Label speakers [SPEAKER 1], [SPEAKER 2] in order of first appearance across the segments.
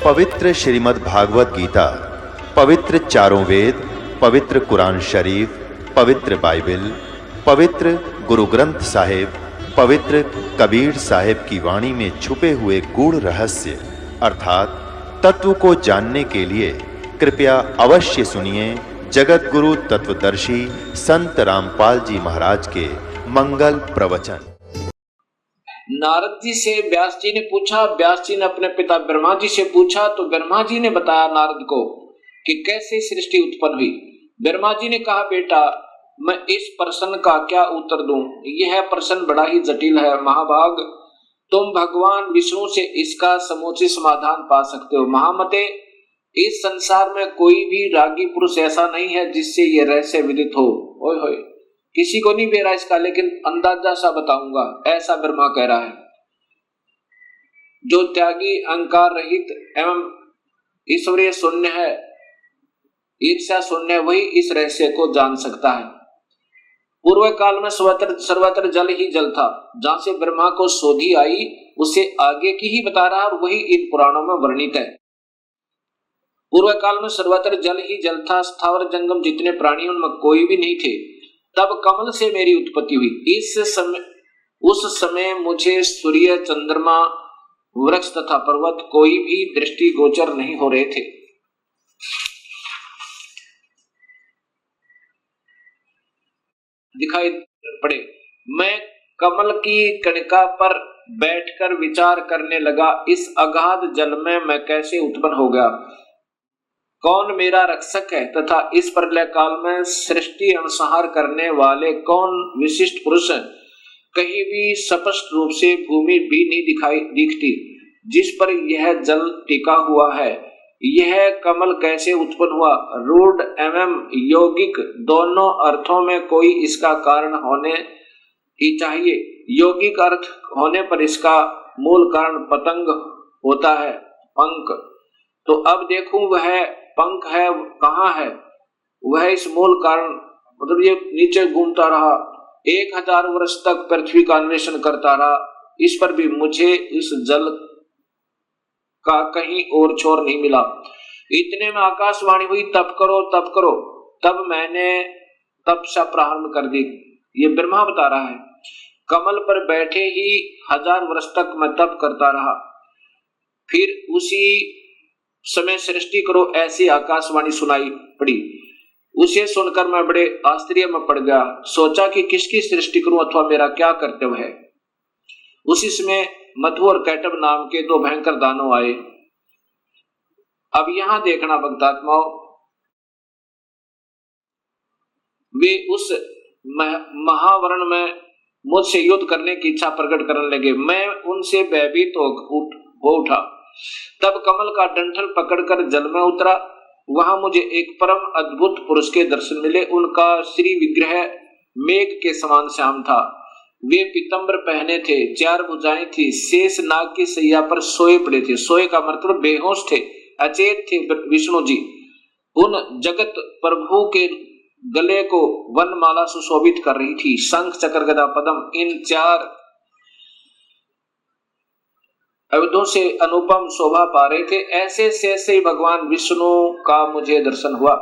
[SPEAKER 1] पवित्र श्रीमद् भागवत गीता, पवित्र चारों वेद, पवित्र कुरान शरीफ, पवित्र बाइबल, पवित्र गुरु ग्रंथ साहिब, पवित्र कबीर साहिब की वाणी में छुपे हुए गूढ़ रहस्य अर्थात तत्व को जानने के लिए कृपया अवश्य सुनिए जगत गुरु तत्वदर्शी संत रामपाल जी महाराज के मंगल प्रवचन।
[SPEAKER 2] नारद जी से व्यास जी ने पूछा, व्यास जी ने अपने पिता ब्रह्मा जी से पूछा, तो ब्रह्मा जी ने बताया नारद को कि कैसे सृष्टि उत्पन्न हुई। ब्रह्मा जी ने कहा, बेटा मैं इस प्रश्न का क्या उत्तर दूं? यह प्रश्न बड़ा ही जटिल है महाभाग, तुम भगवान विष्णु से इसका समूचित समाधान पा सकते हो। महामते, इस संसार में कोई भी रागी पुरुष ऐसा नहीं है जिससे ये रहस्य विदित हो। ओए होए, किसी को नहीं बेरा इसका, लेकिन अंदाजा सा बताऊंगा, ऐसा ब्रह्मा कह रहा है। जो त्यागी, अहंकार रहित एवं ईश्वरीय शून्य है, ईर्ष्या शून्य, वही इस रहस्य को जान सकता है। पूर्व काल में सर्वत्र जल ही जल था। जहां से ब्रह्मा को शोधी आई उसे आगे की ही बता रहा है और वही इन पुराणों में वर्णित है। पूर्व काल में सर्वत्र जल ही जल था, स्थावर जंगम जितने प्राणी उनमें कोई भी नहीं थे। तब कमल से मेरी उत्पत्ति हुई। उस समय मुझे सूर्य, चंद्रमा, वृक्ष तथा पर्वत कोई भी दृष्टि गोचर नहीं हो रहे थे। दिखाई पड़े। मैं कमल की कणिका पर बैठकर विचार करने लगा, इस अगाध जल में मैं कैसे उत्पन्न हो गया, कौन मेरा रक्षक है तथा इस प्रलय काल में सृष्टि अनुसंहार करने वाले कौन विशिष्ट पुरुष हैं। कहीं भी स्पष्ट रूप से भूमि भी नहीं दिखती जिस पर यह जल टिका हुआ है। यह कमल कैसे उत्पन्न हुआ? रूढ़ एवं यौगिक दोनों अर्थों में कोई इसका कारण होने ही चाहिए। यौगिक अर्थ होने पर इसका मूल कारण पतंग होता है, पंख। तो अब देखूं वह पंख है कहाँ है? वह इस मूल कारण, मतलब ये नीचे घूमता रहा, 1000 वर्ष तक पृथ्वी का अन्वेषण करता रहा, इस पर भी मुझे इस जल का कहीं और छोर नहीं मिला। इतने में आकाशवाणी हुई, तप करो तप करो। तब मैंने तपस्या प्रारंभ कर दी। ये ब्रह्मा बता रहा है। कमल पर बैठे ही 1000 वर्ष तक मैं तप करता रहा। फिर उसी समय सृष्टि करो, ऐसी आकाशवाणी सुनाई पड़ी। उसे सुनकर मैं बड़े आश्चर्य में पड़ गया। सोचा कि किसकी सृष्टि करूं अथवा मेरा क्या कर्तव्य है। उसी समय मधु और कैटभ नाम के 2 भयंकर दानव आए। अब यहां देखना भक्तात्माओं, वे उस महावरण में मुझसे युद्ध करने की इच्छा प्रकट करने लगे। मैं उनसे भयभीत हो उठा। तब कमल का डंठल पकड़कर जल में उतरा। वहां मुझे एक परम अद्भुत पुरुष के दर्शन मिले। उनका श्री विग्रह मेघ के समान श्याम था। वे पीतंबर पहने थे, 4 भुजाएं थी, शेष नाग की सैया पर सोए पड़े थे। सोए का मतलब बेहोश थे, अचेत थे विष्णु जी। उन जगत प्रभु के गले को वनमाला सुशोभित कर रही थी। शंख, चक्र, गदा, पद्म, इन 4 अवधों से अनुपम शोभा पा रहे थे। ऐसे से भगवान विष्णु का मुझे दर्शन हुआ।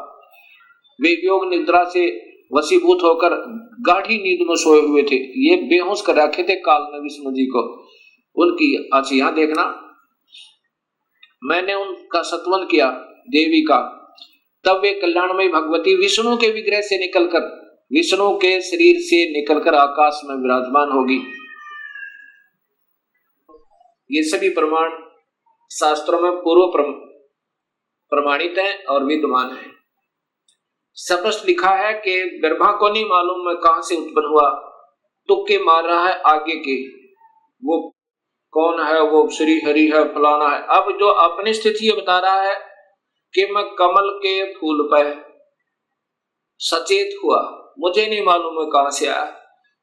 [SPEAKER 2] वे योग निद्रा से वशीभूत होकर गाढ़ी नींद में सोए हुए थे। ये बेहोश कर रखे थे काल ने विष्णु जी को। उनकी अच्छा यहां देखना, मैंने उनका सत्वन किया देवी का। तब वे कल्याणमयी भगवती विष्णु के विग्रह से निकलकर, विष्णु के शरीर से निकलकर आकाश में विराजमान होगी। ये सभी प्रमाण शास्त्रों में पूर्व प्रमाणित हैं और विद्यमान हैं। स्पष्ट लिखा है कि ब्रह्मा को नहीं मालूम मैं कहां से उत्पन्न हुआ, तुक्के मार रहा है आगे के, वो कौन है, वो श्री हरि है, फलाना है। अब जो अपनी स्थिति ये बता रहा है कि मैं कमल के फूल पर सचेत हुआ, मुझे नहीं मालूम मैं कहां से आया।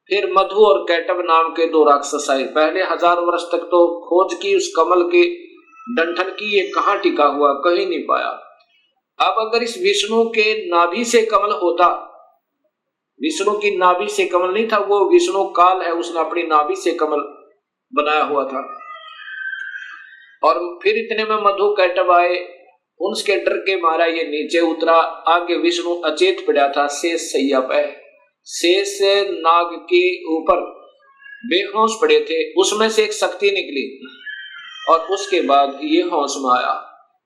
[SPEAKER 2] फिर मधु और कैटभ नाम के 2 राक्षस आए। पहले 1000 वर्ष तक तो खोज की उस कमल के डंठल की, ये कहां टिका हुआ, कहीं नहीं पाया। अब अगर इस विष्णु के नाभि से कमल होता, विष्णु की नाभि से कमल नहीं था, वो विष्णु काल है, उसने अपनी नाभि से कमल बनाया हुआ था। और फिर इतने में मधु कैटव आए। उनके डर के मारा ये नीचे उतरा। आगे विष्णु अचेत पड़ा था शेष सैया पे। शेष नाग के ऊपर बेहोश पड़े थे। उसमें से एक शक्ति निकली और उसके बाद ये होश में आया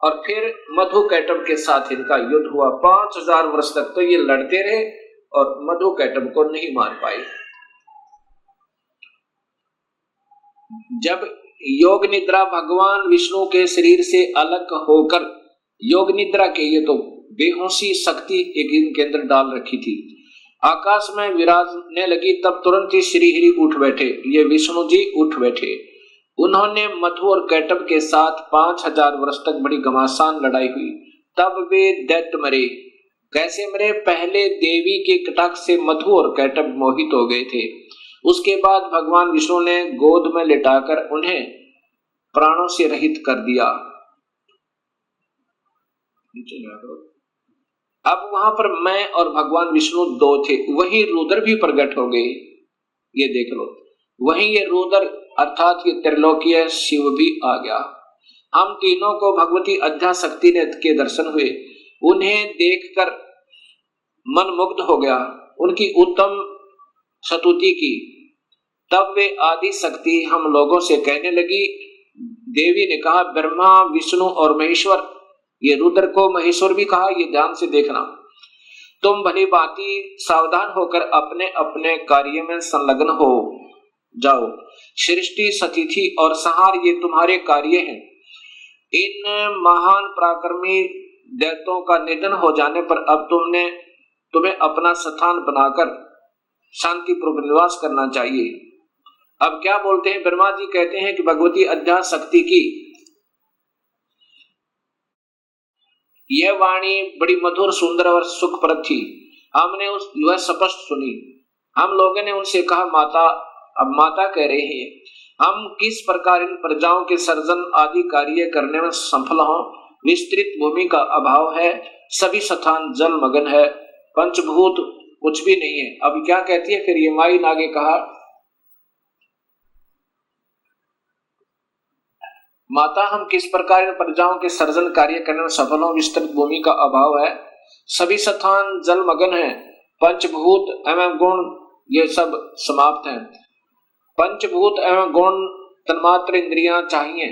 [SPEAKER 2] और फिर मधु कैटव के साथ इनका युद्ध हुआ। 5000 वर्ष तक तो ये लड़ते रहे और मधु कैटव को नहीं मार पाए। जब योग निद्रा भगवान विष्णु के शरीर से अलग होकर, योग निद्रा के ये तो बेहोशी शक्ति एक इनके अंदर डाल रखी थी, आकाश में विराजने लगी, तब तुरंत ही श्री हरि उठ बैठे। ये विष्णु जी उठ बैठे। उन्होंने मधु और कैटव के साथ 5000 वर्ष तक बड़ी घमासान लड़ाई हुई। तब वे दैत्य मरे। कैसे मरे? पहले देवी के कटाक्ष से मधु और कैटव मोहित हो गए थे। उसके बाद भगवान विष्णु ने गोद में लिटाकर उन्हें प्राणों से रहित कर दिया। अब वहां पर मैं और भगवान विष्णु दो थे। वही रुद्र भी प्रकट हो गए। ये देख लो, वहीं ये रुद्र अर्थात ये त्रिलोकीय शिव भी आ गया। हम तीनों को भगवती अध्याशक्ति ने के दर्शन हुए। उन्हें देखकर मन मुग्ध हो गया। उनकी उत्तम स्तुति की। तब वे आदि शक्ति हम लोगों से कहने लगी। देवी ने कहा, ब्रह्मा विष्णु और महेश्वर, ये रुद्र को महेश्वर भी कहा, ये ध्यान से देखना। तुम भली भांति सावधान होकर अपने अपने कार्य में संलग्न हो जाओ। सृष्टि, सतिथि और संहार ये तुम्हारे कार्य हैं। इन महान पराक्रमी दैत्यों का निधन हो जाने पर अब तुम्हें अपना स्थान बनाकर शांतिपूर्वक निवास करना चाहिए। अब क्या बोलते हैं? ब्रह्मा जी कहते हैं कि भगवती अध्याशक्ति की यह वाणी बड़ी मधुर, सुंदर और सुखप्रद थी। हमने वह स्पष्ट सुनी। हम लोगों ने उनसे कहा, माता, अब माता कह रहे हैं, हम किस प्रकार इन प्रजाओं के सर्जन आदि कार्य करने में सफल हों। विस्तृत भूमि का अभाव है, सभी स्थान जल मगन है, पंचभूत कुछ भी नहीं है। अब क्या कहती है फिर ये माई ने आगे कहा, माता, हम किस प्रकार प्रजाओं के सर्जन कार्य करने में सफल हों। विस्तृत भूमि का अभाव है, सभी स्थान जल मगन है, पंचभूत एवं गुण ये सब समाप्त हैं। पंचभूत एवं गुण तन्मात्र इंद्रियां चाहिए,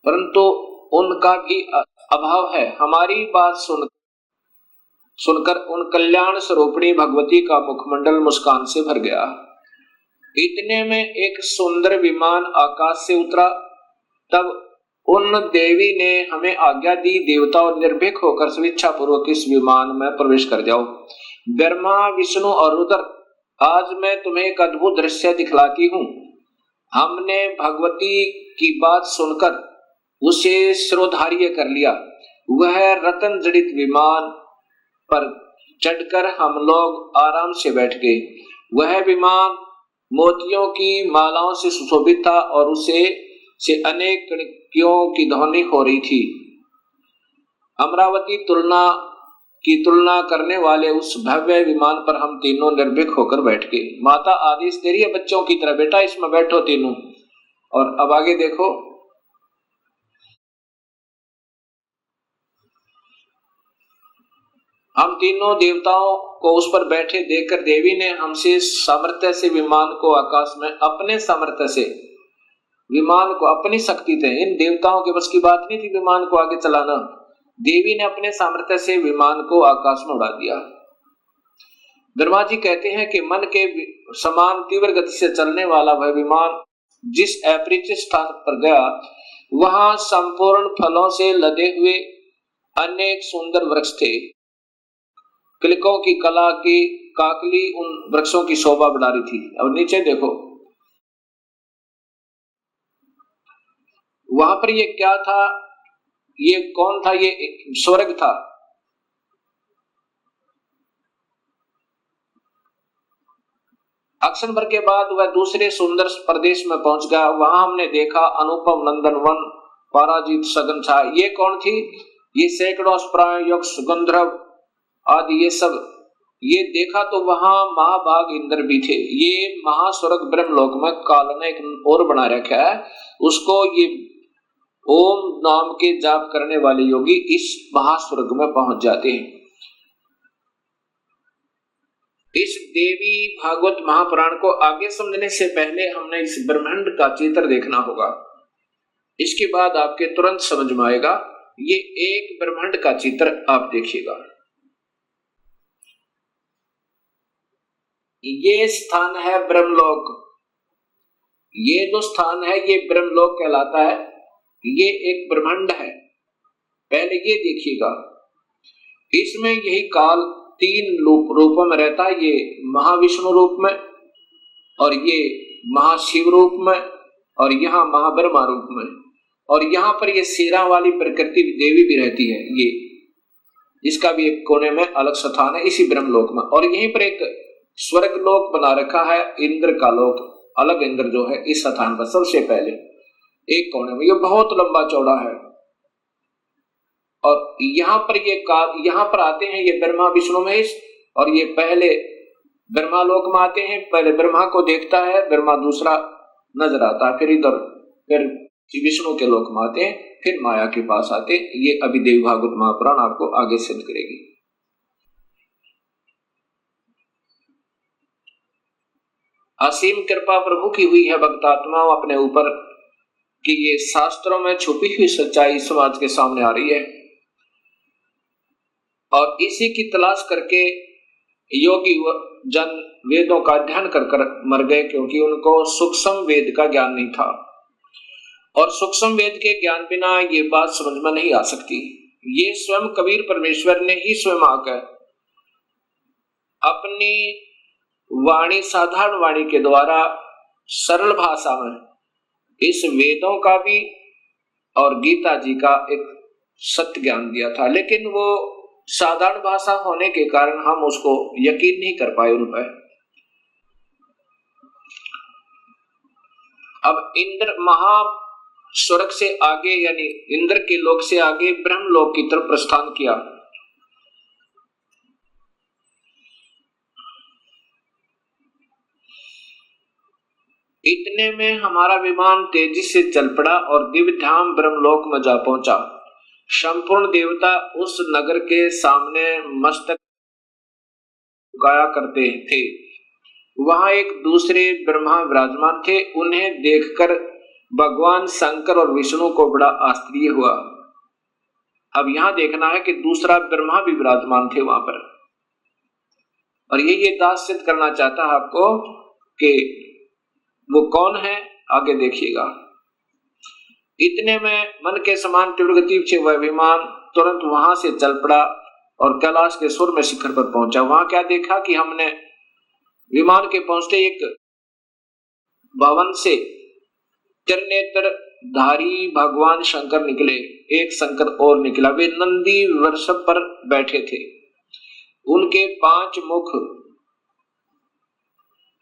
[SPEAKER 2] परंतु उनका भी अभाव है। हमारी बात सुनकर उन कल्याण स्वरूपिणी भगवती का मुखमंडल मुस्कान से भर गया। इतने में एक सुंदर विमान आकाश से उतरा। तब उन देवी ने हमें आज्ञा दी, देवताओं निर्भीक होकर स्वेच्छा पूर्वक इस विमान में प्रवेश कर जाओ। ब्रह्मा विष्णु और रुद्र, आज मैं तुम्हें एक अद्भुत दृश्य दिखलाती हूँ। हमने भगवती की बात सुनकर उसे शिरोधार्य कर लिया। वह रत्न जड़ित विमान पर चढ़कर हम लोग आराम से बैठ गए। वह विमान मोतियों की मालाओं से सुशोभित था और उसे से अनेक कणियों की ध्वनि हो रही थी। अमरावती की तुलना करने वाले उस भव्य विमान पर हम तीनों निर्भीक होकर बैठ गए। माता आदेश दे रही है बच्चों की तरह, बेटा इसमें बैठो तीनों। और अब आगे देखो, हम तीनों देवताओं को उस पर बैठे देखकर देवी ने हमसे सामर्थ्य से विमान को आकाश में, अपने सामर्थ्य से विमान को, अपनी शक्ति थे, इन देवताओं के बस की बात नहीं थी विमान को आगे चलाना। देवी ने अपने सामर्थ्य से विमान को आकाश में उड़ा दिया। ब्रह्मा जी कहते हैं कि मन के समान तीव्र गति से चलने वाला वह विमान जिस अपरिचित स्थान पर गया, वहां संपूर्ण फलों से लदे हुए अनेक सुंदर वृक्ष थे। किलकों की कला की काकली उन वृक्षों की शोभा बढ़ा रही थी। अब नीचे देखो, वहां पर ये क्या था? ये कौन था? ये स्वर्ग था। अक्सनबर के बाद वह दूसरे सुंदर प्रदेश में पहुंच गया। वहां हमने देखा अनुपम नंदन वन, पराजित सघन छाया। ये कौन थी? ये सैकड़ों प्राण यक्ष गंधर्व आदि ये सब ये देखा। तो वहां महाभाग इंद्र भी थे। ये महास्वर्ग ब्रह्मलोक में काल ने एक और बना रखा है, उसको ये ओम नाम के जाप करने वाले योगी इस महास्वर्ग में पहुंच जाते हैं। इस देवी भागवत महापुराण को आगे समझने से पहले हमने इस ब्रह्मांड का चित्र देखना होगा। इसके बाद आपके तुरंत समझ में आएगा। ये एक ब्रह्मांड का चित्र आप देखिएगा। ये स्थान है ब्रह्मलोक। ये जो स्थान है ये ब्रह्मलोक कहलाता है। ये एक ब्रह्मांड है। पहले ये देखिएगा, इसमें यही काल 3 रूपों में रहता है। ये महाविष्णु रूप में, और ये महाशिव रूप में, और यहाँ महाब्रह्मा रूप में, और यहाँ पर ये शेरा वाली प्रकृति देवी भी रहती है। ये इसका भी एक कोने में अलग स्थान है इसी ब्रह्मलोक में। और यहीं पर एक स्वर्ग लोक बना रखा है, इंद्र का लोक। अलग इंद्र जो है इस स्थान पर सबसे पहले एक कोने में, ये बहुत लंबा चौड़ा है। और यहाँ पर यहाँ पर आते हैं ये ब्रह्मा विष्णु महेश, और ये पहले ब्रह्मा लोक में आते हैं। पहले ब्रह्मा को देखता है, ब्रह्मा दूसरा नजर आता है, फिर इधर फिर विष्णु के लोक में आते हैं, फिर माया के पास आते हैं। ये अभी देवी भागवत महापुराण आपको आगे सिद्ध करेगी। असीम कृपा प्रभु की हुई है भक्तात्माओं अपने ऊपर कि ये शास्त्रों में छुपी हुई सच्चाई समाज के सामने आ रही है, और इसी की तलाश करके योगी जन वेदों का अध्ययन कर मर गए, क्योंकि उनको सूक्ष्म वेद का ज्ञान नहीं था। और सूक्ष्म वेद के ज्ञान बिना ये बात समझ में नहीं आ सकती। ये स्वयं कबीर परमेश्वर ने ही स्वयं आकर अपनी वाणी, साधारण वाणी के द्वारा सरल भाषा में इस वेदों का भी और गीता जी का एक सत्य ज्ञान दिया था। लेकिन वो साधारण भाषा होने के कारण हम उसको यकीन नहीं कर पाए उन पर। अब इंद्र महा स्वर्ग से आगे, यानी इंद्र के लोक से आगे ब्रह्मलोक की तरफ प्रस्थान किया। इतने में हमारा विमान तेजी से चल पड़ा और दिव्य धाम ब्रह्मलोक में जा पहुंचा। संपूर्ण देवता उस नगर के सामने मस्तक गाया करते थे। वहां एक दूसरे ब्रह्मा विराजमान थे। उन्हें देखकर भगवान शंकर और विष्णु को बड़ा आश्चर्य हुआ। अब यहां देखना है कि दूसरा ब्रह्मा भी विराजमान थे वहां पर, और ये दास सिद्ध करना चाहता है आपको कि वो कौन है, आगे देखिएगा। इतने में मन के समान तीव्र गति से वह विमान तुरंत वहां से चल पड़ा और कैलाश के सुर में शिखर पर पहुंचा। वहां क्या देखा कि हमने विमान के पहुंचते एक भवन से त्रिनेत्र धारी भगवान शंकर निकले। एक शंकर और निकला। वे नंदी वृषभ पर बैठे थे। उनके 5 मुख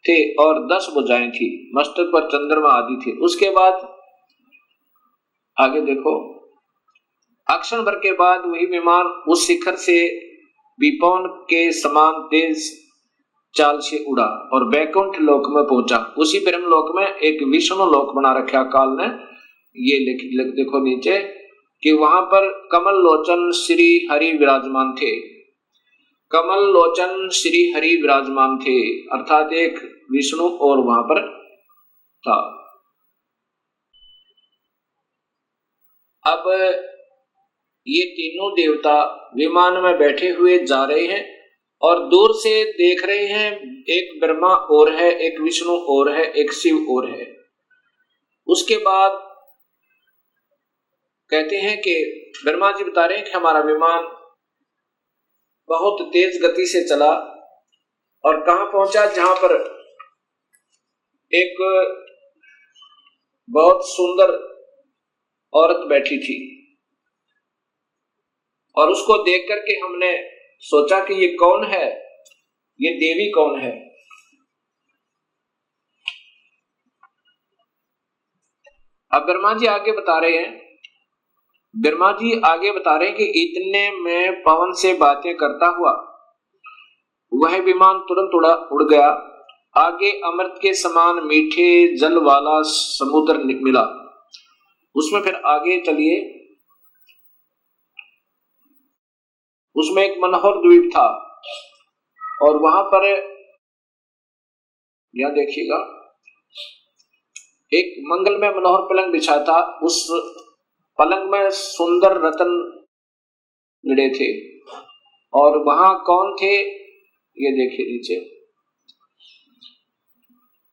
[SPEAKER 2] थे और 10 भुजाएं थी। मस्तक पर चंद्रमा आदि थे। उसके बाद आगे देखो, अक्षण भर के बाद वही विमान उस शिखर से विपौन के समान तेज चाल से उड़ा और वैकुंठ लोक में पहुंचा। उसी ब्रह्म लोक में एक विष्णु लोक बना रखा काल ने। ये देखो नीचे कि वहां पर कमल लोचन श्री हरि विराजमान थे। कमल लोचन श्री हरि विराजमान थे, अर्थात एक विष्णु और वहां पर था। अब ये तीनों देवता विमान में बैठे हुए जा रहे हैं और दूर से देख रहे हैं। एक ब्रह्मा और है, एक विष्णु और है, एक शिव और है। उसके बाद कहते हैं कि ब्रह्मा जी बता रहे हैं कि हमारा विमान बहुत तेज गति से चला और कहां पहुंचा, जहां पर एक बहुत सुंदर औरत बैठी थी। और उसको देख करके हमने सोचा कि ये कौन है, ये देवी कौन है। अब ब्रह्मा जी आगे बता रहे हैं कि इतने में पवन से बातें करता हुआ वह विमान तुरंत उड़ गया। आगे अमृत के समान मीठे जल वाला समुद्र मिला। उसमें फिर आगे चलिए, उसमें एक मनोहर द्वीप था और वहां पर यहां देखिएगा एक मंगलमय मनोहर पलंग बिछा था। उस पलंग में सुंदर रतन जड़े थे और वहां कौन थे, ये देखिए नीचे,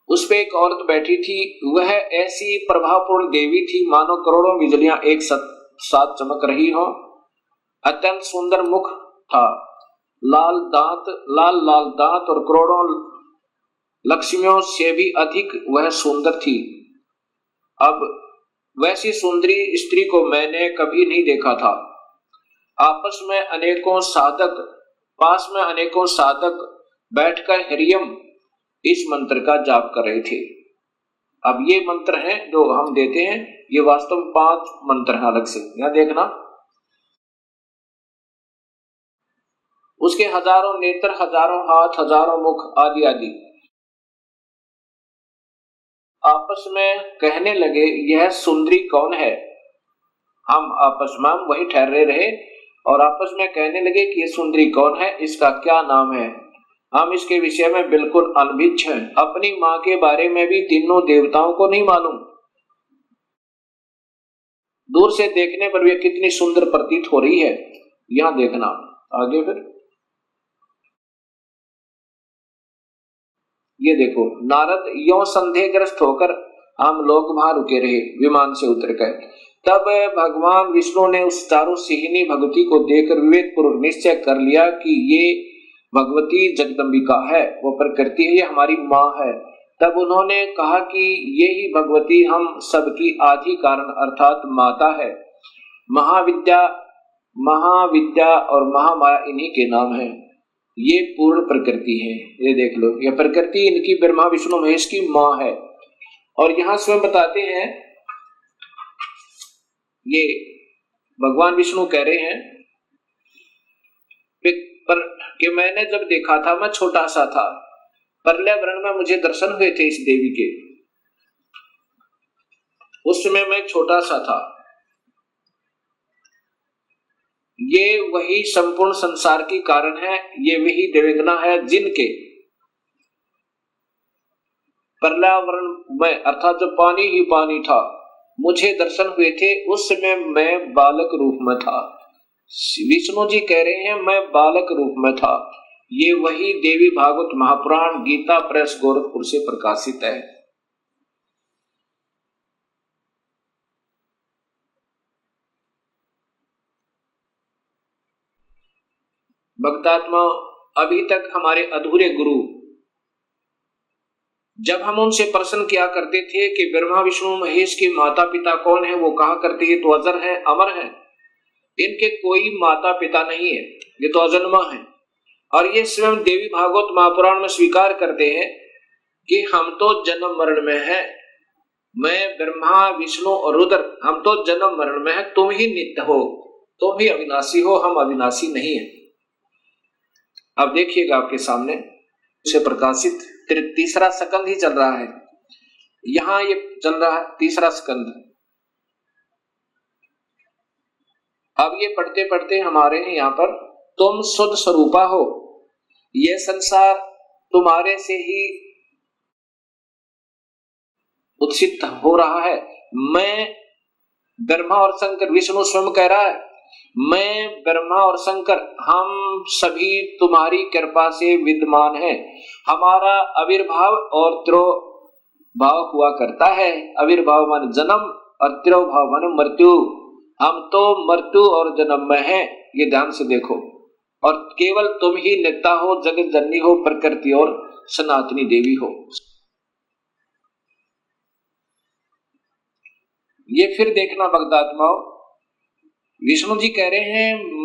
[SPEAKER 2] उस पे एक औरत बैठी थी। वह ऐसी प्रभावपूर्ण देवी थी मानो करोड़ों बिजलियां एक साथ चमक रही हो। अत्यंत सुंदर मुख था, लाल लाल दांत और करोड़ों लक्ष्मियों से भी अधिक वह सुंदर थी। अब वैसी सुंदरी स्त्री को मैंने कभी नहीं देखा था। पास में अनेकों साधक बैठकर हरियम इस मंत्र का जाप कर रहे थे। अब ये मंत्र हैं जो हम देते हैं, ये वास्तव में 5 मंत्र हैं अलग से, यहां देखना। उसके हजारों नेत्र, हजारों हाथ, हजारों मुख आदि आदि। आपस में कहने लगे यह सुंदरी कौन है। हम आपस में वही ठहरे रहे और आपस में कहने लगे कि यह सुंदरी कौन है, इसका क्या नाम है। हम इसके विषय में बिल्कुल अनभिज्ञ हैं। अपनी मां के बारे में भी तीनों देवताओं को नहीं मालूम। दूर से देखने पर भी कितनी सुंदर प्रतीत हो रही है। यहां देखना आगे, फिर ये देखो, नारद यों संदेहग्रस्त होकर हम लोग वहां रुके रहे, विमान से उतर कर। तब भगवान विष्णु ने उस चारों सिहिनी भगवती को देखकर विवेक पूर्वक निश्चय कर लिया कि ये भगवती जगदम्बिका है, वो प्रकृति है, ये हमारी माँ है। तब उन्होंने कहा कि ये ही भगवती हम सबकी आदि कारण अर्थात माता है। महाविद्या और महामाया इन्हीं के नाम है। ये पूर्ण प्रकृति है। ये देख लो, ये प्रकृति इनकी ब्रह्मा विष्णु महेश की माँ है। और यहां स्वयं बताते हैं, ये भगवान विष्णु कह रहे हैं पर कि मैंने जब देखा था मैं छोटा सा था, पर्यावरण में मुझे दर्शन हुए थे इस देवी के, उस समय मैं छोटा सा था। ये वही संपूर्ण संसार की कारण है, ये वही देवगना है जिनके पर्यावरण में अर्थात जो पानी ही पानी था मुझे दर्शन हुए थे। उस समय मैं बालक रूप में था। विष्णु जी कह रहे हैं मैं बालक रूप में था। ये वही देवी भागवत महापुराण गीता प्रेस गोरखपुर से प्रकाशित है। भक्तात्मा, अभी तक हमारे अधूरे गुरु, जब हम उनसे प्रश्न किया करते थे कि ब्रह्मा विष्णु महेश के माता पिता कौन है, वो कहा करते ये तो अजर है, अमर है, इनके कोई माता पिता नहीं है, ये तो अजन्मा है। और ये स्वयं देवी भागवत महापुराण में स्वीकार करते हैं कि हम तो जन्म मरण में हैं। मैं ब्रह्मा विष्णु और रुद्र, हम तो जन्म मरण में है, तुम ही नित्य हो, तुम ही अविनाशी हो, हम अविनाशी नहीं है। अब देखिएगा आपके सामने से प्रकाशित तीसरा स्कंद ही चल रहा है। यहां ये चल रहा है तीसरा स्कंद। अब ये पढ़ते पढ़ते हमारे यहाँ पर तुम शुद्ध स्वरूपा हो, ये संसार तुम्हारे से ही उत्सित हो रहा है। मैं ब्रह्मा और शंकर, विष्णु स्वयं कह रहा है, मैं ब्रह्मा और शंकर हम सभी तुम्हारी कृपा से विद्यमान हैं। हमारा आविर्भाव और तिरोभाव हुआ करता है। आविर्भाव माने जन्म और तिरोभाव माने मृत्यु। हम तो मृत्यु और जन्म में हैं, ये ध्यान से देखो। और केवल तुम ही नित्या हो, जगत जननी हो, प्रकृति और सनातनी देवी हो। ये फिर देखना भक्तात्माओं, विष्णु जी कह रहे हैं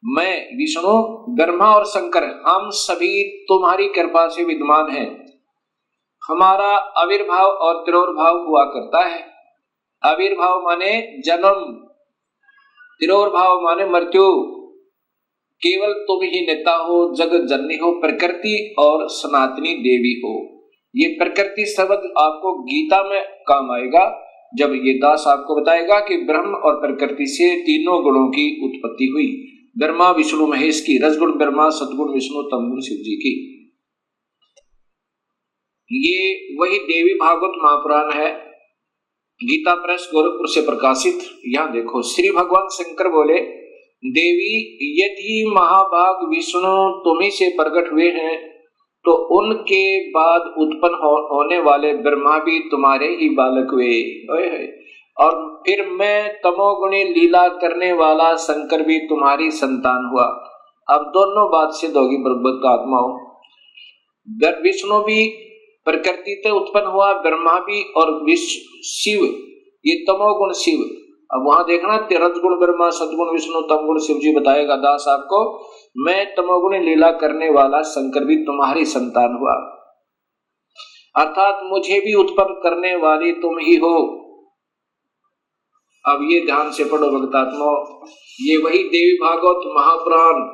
[SPEAKER 2] मैं विष्णु, ब्रह्मा और शंकर हम सभी तुम्हारी कृपा से विद्यमान हैं। हमारा आविर्भाव और तिरोभाव हुआ करता है। आविर्भाव माने जन्म, तिरोभाव माने मृत्यु। केवल तुम ही नेता हो, जगत जननी हो, प्रकृति और सनातनी देवी हो। ये प्रकृति शब्द आपको गीता में काम आएगा जब ये दास आपको बताएगा कि ब्रह्म और प्रकृति से तीनों गुणों की उत्पत्ति हुई। ब्रह्मा विष्णु महेश की, रजगुण ब्रह्मा, सदगुण विष्णु, तमगुण शिव जी की। ये वही देवी भागवत महापुराण है, गीता प्रेस गोरखपुर से प्रकाशित। यहां देखो, श्री भगवान शंकर बोले, देवी यदि महाभाग विष्णु तुम्ही से प्रकट हुए हैं तो उनके बाद उत्पन्न होने वाले ब्रह्मा भी तुम्हारे ही बालक हुए। और फिर मैं तमोगुणी लीला करने वाला शंकर भी तुम्हारी संतान हुआ। अब दोनों बात सिद्ध होगी ब्रह्म का आत्मा हो। विष्णु भी प्रकृति से उत्पन्न हुआ, ब्रह्मा भी, और शिव ये तमोगुण शिव। अब वहां देखना, रजगुण ब्रह्मा, सदगुण विष्णु, तमगुण शिव जी बताएगा दास आपको। मैं तमोगुण लीला करने वाला शंकर भी तुम्हारी संतान हुआ, अर्थात मुझे भी उत्पन्न करने वाली तुम ही हो। अब ये ध्यान से पढ़ो भक्तात्मा, ये वही देवी भागवत महापुराण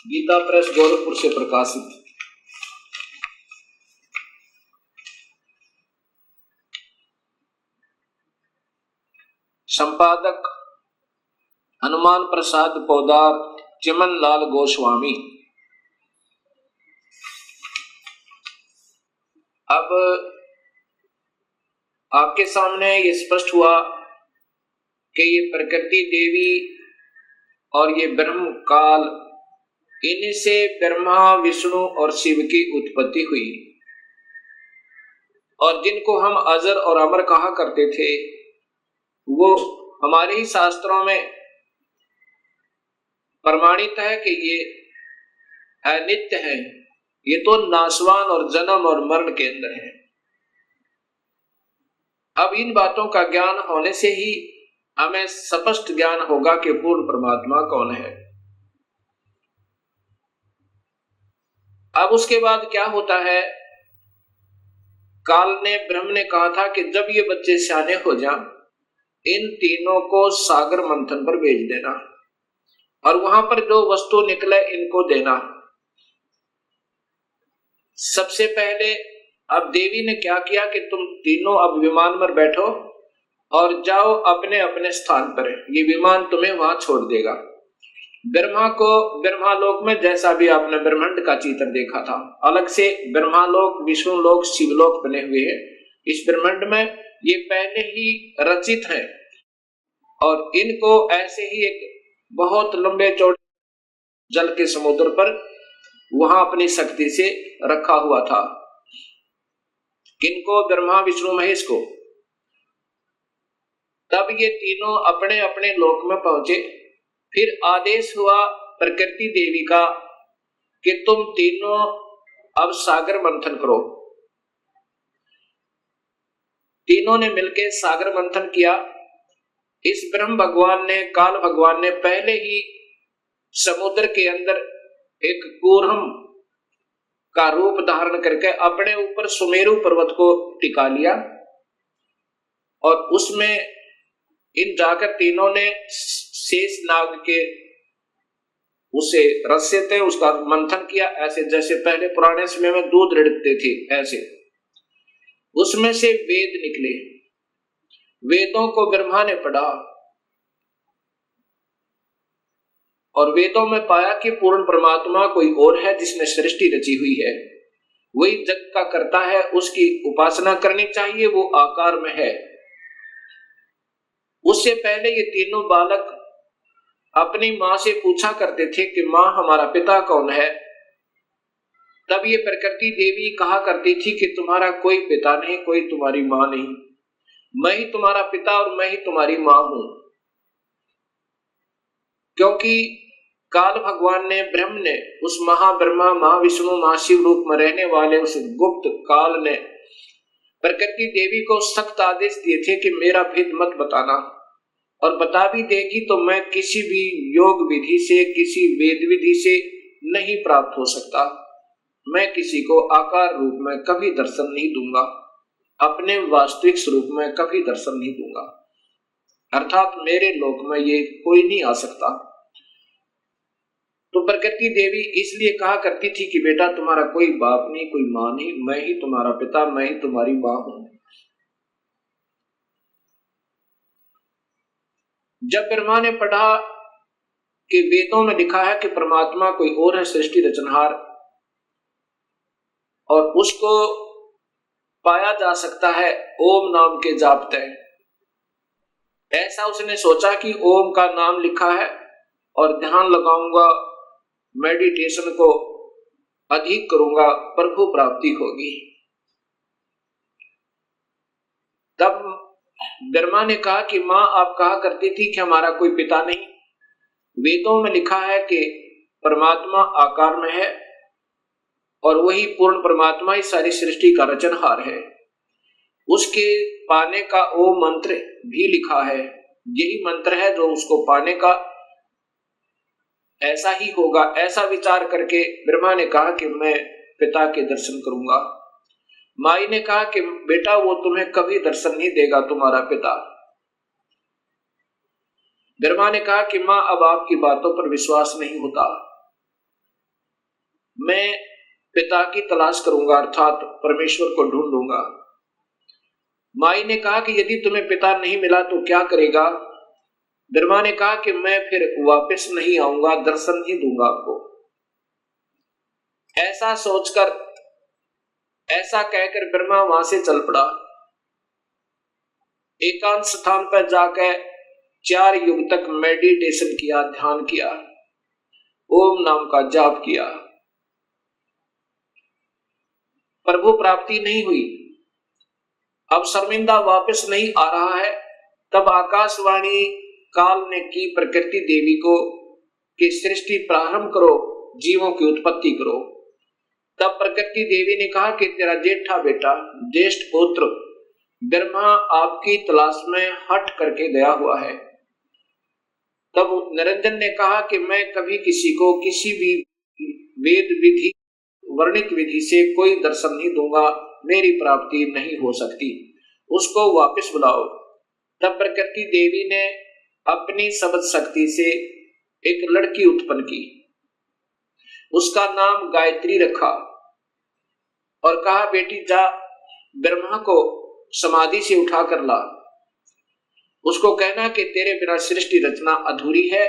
[SPEAKER 2] गीता प्रेस गोरखपुर से प्रकाशित। संपादक हनुमान प्रसाद पोदार, चिमन लाल गोस्वामी। अब आपके सामने ये स्पष्ट हुआ कि ये प्रकृति देवी और ये ब्रह्म काल, इनसे ब्रह्मा विष्णु और शिव की उत्पत्ति हुई। और जिनको हम अजर और अमर कहा करते थे वो हमारे ही शास्त्रों में प्रमाणित है कि ये अनित्य है, ये तो नाशवान और जन्म और मरण के अंदर है। अब इन बातों का ज्ञान होने से ही हमें स्पष्ट ज्ञान होगा कि पूर्ण परमात्मा कौन है। अब उसके बाद क्या होता है, काल ने, ब्रह्म ने कहा था कि जब ये बच्चे सियाने हो जाएं, इन तीनों को सागर मंथन पर भेज देना और वहां पर जो वस्तु निकले इनको देना। सबसे पहले अब देवी ने क्या किया कि तुम तीनों अब विमान में बैठो और जाओ अपने अपने स्थान पर, ये विमान तुम्हें वहां छोड़ देगा। ब्रह्मा को ब्रह्मालोक में, जैसा भी आपने ब्रह्मांड का चित्र देखा था, अलग से ब्रह्मालोक, विष्णुलोक, शिवलोक बने हुए हैं। इस ब्रह्मांड में ये पहले ही रचित है और इनको ऐसे ही एक बहुत लंबे चौड़े जल के समुद्र पर वहां अपनी शक्ति से रखा हुआ था। किनको? ब्रह्मा विष्णु महेश को। तब ये तीनों अपने अपने लोक में पहुंचे। फिर आदेश हुआ प्रकृति देवी का कि तुम तीनों अब सागर मंथन करो। तीनों ने मिलकर सागर मंथन किया। इस ब्रह्म भगवान ने, काल भगवान ने पहले ही समुद्र के अंदर एक कूर्म का रूप धारण करके अपने ऊपर सुमेरु पर्वत को टिका लिया और उसमें इन जाकर तीनों ने शेष नाग के उसे रस्से थे उसका मंथन किया, ऐसे जैसे पहले पुराने समय में दूध रिड़कते थे ऐसे। उसमें से वेद निकले। वेदों को ब्रह्मा ने पढ़ा और वेदों में पाया कि पूर्ण परमात्मा कोई और है जिसने सृष्टि रची हुई है, वही जग का करता है, उसकी उपासना करनी चाहिए, वो आकार में है। उससे पहले ये तीनों बालक अपनी मां से पूछा करते थे कि मां हमारा पिता कौन है। तब ये प्रकृति देवी कहा करती थी कि तुम्हारा कोई पिता नहीं, कोई तुम्हारी मां नहीं, मैं ही तुम्हारा पिता और मैं ही तुम्हारी मां हूं। क्योंकि काल भगवान ने, ब्रह्म ने, उस महाब्रह्मा, महाविष्णु, महाशिव रूप में रहने वाले उस गुप्त काल ने प्रकृति देवी को सख्त आदेश दिए थे कि मेरा भेद मत बताना, और बता भी देगी तो मैं किसी भी योग विधि से, किसी वेद विधि से नहीं प्राप्त हो सकता। मैं किसी को आकार रूप में कभी दर्शन नहीं दूंगा, अपने वास्तविक स्वरूप में कभी दर्शन नहीं दूंगा, अर्थात मेरे लोक में ये कोई नहीं आ सकता। तो तो प्रकृति देवी इसलिए कहा करती थी कि बेटा तुम्हारा कोई बाप नहीं, कोई माँ नहीं, मैं ही तुम्हारा पिता, मैं ही तुम्हारी माँ हूं। जब ब्रह्मा ने पढ़ा कि वेदों में लिखा है कि परमात्मा कोई और है, सृष्टि रचनहार, और उसको पाया जा सकता है ओम नाम के जाप तय, ऐसा उसने सोचा कि ओम का नाम लिखा है और ध्यान लगाऊंगा, मेडिटेशन को अधिक करूंगा, प्रभु प्राप्ति होगी। तब ब्रह्मा ने कहा कि मां आप कहा करती थी कि हमारा कोई पिता नहीं, वेदों में लिखा है कि परमात्मा आकार में है और वही पूर्ण परमात्मा ही सारी सृष्टि का रचनहार है। उसके पाने का वो मंत्र भी लिखा है, यही मंत्र है जो उसको पाने का, ऐसा ही होगा। ऐसा विचार करके ब्रह्मा ने कहा कि मैं पिता के दर्शन करूंगा। माई ने कहा कि बेटा वो तुम्हें कभी दर्शन नहीं देगा, तुम्हारा पिता। ब्रह्मा ने कहा कि मां अब आपकी बातों पर विश्वास नहीं होता, मैं पिता की तलाश करूंगा, अर्थात परमेश्वर को ढूंढूंगा। माई ने कहा कि यदि तुम्हें पिता नहीं मिला तो क्या करेगा? ब्रह्मा ने कहा कि मैं फिर वापस नहीं आऊंगा, दर्शन नहीं दूंगा आपको। ऐसा सोचकर, ऐसा कहकर ब्रह्मा वहां से चल पड़ा। एकांत स्थान पर जाकर 4 युग तक मेडिटेशन किया, ध्यान किया, ओम नाम का जाप किया। प्रभु प्राप्ति नहीं हुई। अब शर्मिंदा वापस नहीं आ रहा है। तब आकाशवाणी काल ने की प्रकृति देवी को कि सृष्टि प्रारंभ करो, जीवों की उत्पत्ति करो। तब प्रकृति देवी ने कहा कि तेरा जेठा बेटा, ज्येष्ठ पुत्र ब्रह्मा आपकी तलाश में हट करके गया हुआ है। तब निरंजन ने कहा कि मैं कभी किसी को किसी भी वेद विधि, वर्णित विधि से कोई दर्शन नहीं दूंगा, मेरी प्राप्ति नहीं हो सकती, उसको वापस बुलाओ। तब प्रकृति देवी ने अपनी शब्द शक्ति से एक लड़की उत्पन्न की, उसका नाम गायत्री रखा और कहा बेटी जा ब्रह्मा को समाधि से उठा कर ला, उसको कहना कि तेरे बिना सृष्टि रचना अधूरी है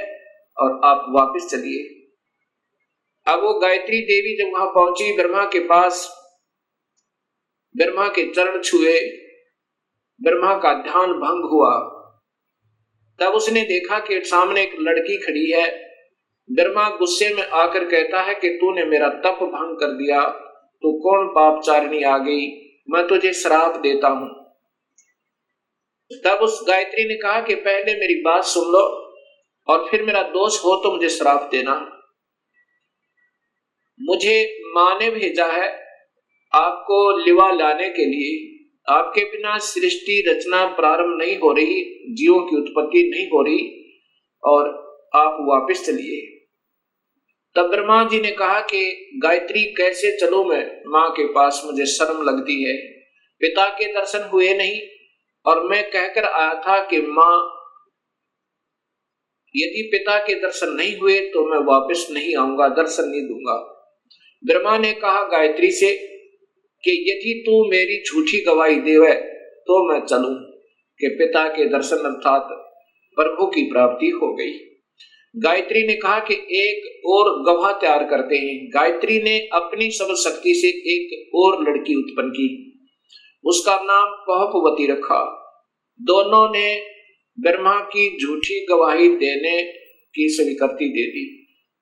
[SPEAKER 2] और आप वापस चलिए। अब वो गायत्री देवी जब वहां पहुंची ब्रह्मा के पास, ब्रह्मा के चरण छुए, ब्रह्मा का ध्यान भंग हुआ। तब उसने देखा कि सामने एक लड़की खड़ी है। ब्रह्मा गुस्से में आकर कहता है कि तूने मेरा तप भंग कर दिया, तू कौन पापचारिणी आ गई, मैं तुझे श्राप देता हूं। तब उस गायत्री ने कहा कि पहले मेरी बात सुन लो और फिर मेरा दोष हो तो मुझे श्राप देना। मुझे मां ने भेजा है आपको लिवा लाने के लिए, आपके बिना सृष्टि रचना प्रारंभ नहीं हो रही, जीवों की उत्पत्ति नहीं हो रही और आप वापस चलिए। तब ब्रह्मा जी ने कहा कि गायत्री कैसे चलूं मैं मां के पास, मुझे शर्म लगती है, पिता के दर्शन हुए नहीं और मैं कहकर आया था कि मां यदि पिता के दर्शन नहीं हुए तो मैं वापस नहीं आऊंगा, दर्शन नहीं दूंगा। ब्रह्मा ने कहा गायत्री से कि यदि तू मेरी झूठी गवाही देवे तो मैं चलूं कि पिता के दर्शन अर्थात प्रभु की प्राप्ति हो गई। गायत्री ने कहा कि एक और गवाह तैयार करते हैं। गायत्री ने अपनी शब्द शक्ति से एक और लड़की उत्पन्न की, उसका नाम पहुपवती रखा। दोनों ने ब्रह्मा की झूठी गवाही देने की स्वीकृति दे दी।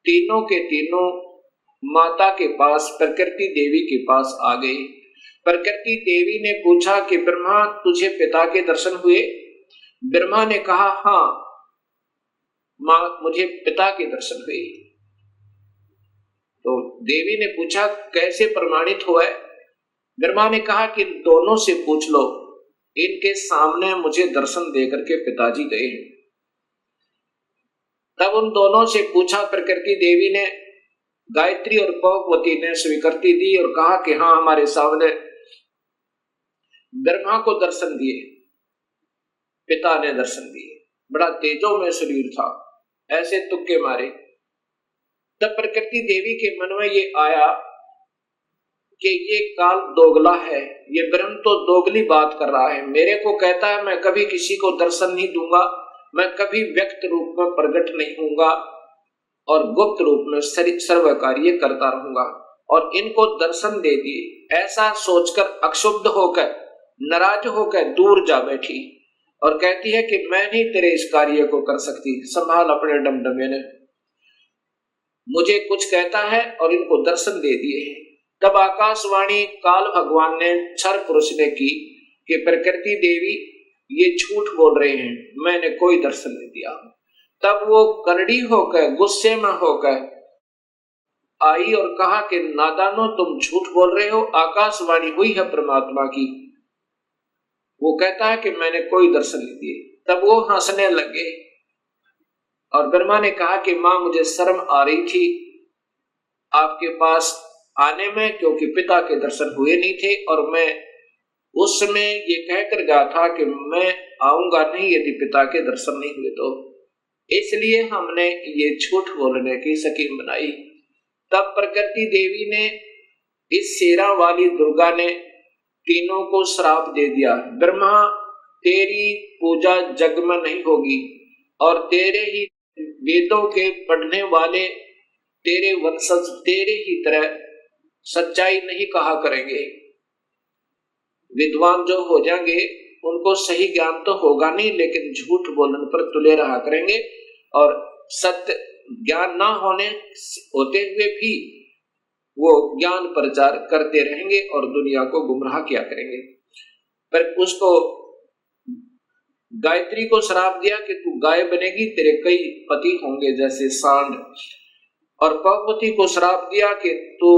[SPEAKER 2] तीनों के तीनों माता के पास, प्रकृति देवी के पास आ गए। प्रकृति देवी ने पूछा कि ब्रह्मा तुझे पिता के दर्शन हुए? ब्रह्मा ने कहा हाँ मां, मुझे पिता के दर्शन हुए। तो देवी ने पूछा कैसे प्रमाणित हुआ? ब्रह्मा ने कहा कि दोनों से पूछ लो, इनके सामने मुझे दर्शन देकर के पिताजी गए हैं। तब उन दोनों से पूछा, प्रकृति देवी ने, गायत्री और पहुपवती ने स्वीकृति दी और कहा कि हाँ हमारे सामने ब्रह्मा को दर्शन दिए, पिता ने दर्शन दिए। बड़ा तेजो में शरीर था, ऐसे तुक्के मारे। तब प्रकृति देवी के मन में ये आया कि ये काल दोगला है, ये ब्रह्म तो दोगली बात कर रहा है। मेरे को कहता है मैं कभी किसी को दर्शन नहीं दूंगा, मैं कभी व्यक्त रूप में प्रकट नहीं होऊंगा और गुप्त रूप में सर्व कार्य करता रहूंगा, और इनको दर्शन दे दिए। ऐसा सोचकर अक्षुब्ध होकर, नाराज होकर दूर जा बैठी और कहती है कि मैं नहीं तेरे इस कार्य को कर सकती, संभाल अपने डमडमे ने। मुझे कुछ कहता है और इनको दर्शन दे दिए हैं। तब आकाशवाणी काल भगवान ने, क्षर पुरुष ने की कि प्रकृति देवी ये झूठ बोल रहे हैं, मैंने कोई दर्शन नहीं दिया। तब वो करड़ी होकर, गुस्से में होकर आई और कहा कि नादानो, तुम झूठ बोल रहे हो, आकाशवाणी हुई है परमात्मा की। वो कहता है कि मैंने कोई दर्शन नहीं दिए। तब वो हंसने लगे और ब्रह्मा ने कहा कि मां, मुझे शर्म आ रही थी आपके पास आने में, क्योंकि पिता के दर्शन हुए नहीं थे, और मैं उस समय ये कहकर गया था कि मैं आऊंगा नहीं यदि पिता के दर्शन नहीं हुए तो, इसलिए हमने ये झूठ बोलने की स्कीम बनाई। तब प्रकृति देवी ने, इस शेरा वाली दुर्गा ने तीनों को श्राप दे दिया, ब्रह्मा तेरी पूजा जग में नहीं होगी और तेरे ही वेदों के पढ़ने वाले तेरे वंशज तेरे ही तरह सच्चाई नहीं कहा करेंगे। विद्वान जो हो जाएंगे उनको सही ज्ञान तो होगा नहीं, लेकिन झूठ बोलने पर तुले रहा करेंगे और सत्य ज्ञान ना होते हुए भी वो ज्ञान प्रचार करते रहेंगे और दुनिया को गुमराह किया करेंगे। पर उसको गायत्री को श्राप दिया कि तू गाय बनेगी, तेरे कई पति होंगे जैसे सांड, और पार्वती को श्राप दिया कि तू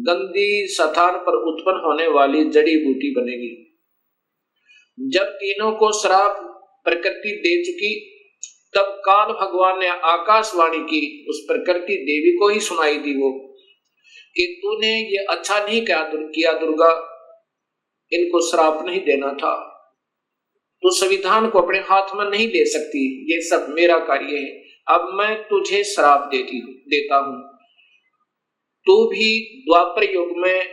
[SPEAKER 2] गंदी स्थान पर उत्पन्न होने वाली जड़ी बूटी बनेगी। जब तीनों को श्राप प्रकृति दे चुकी, तब काल भगवान ने आकाशवाणी की, उस प्रकृति देवी को ही सुनाई दी वो, कि तूने ये अच्छा नहीं किया दुर्गा, इनको श्राप नहीं देना था, तू संविधान को अपने हाथ में नहीं ले सकती, ये सब मेरा कार्य है, अब मैं तुझे श्राप देता हूं, तू भी द्वापर युग में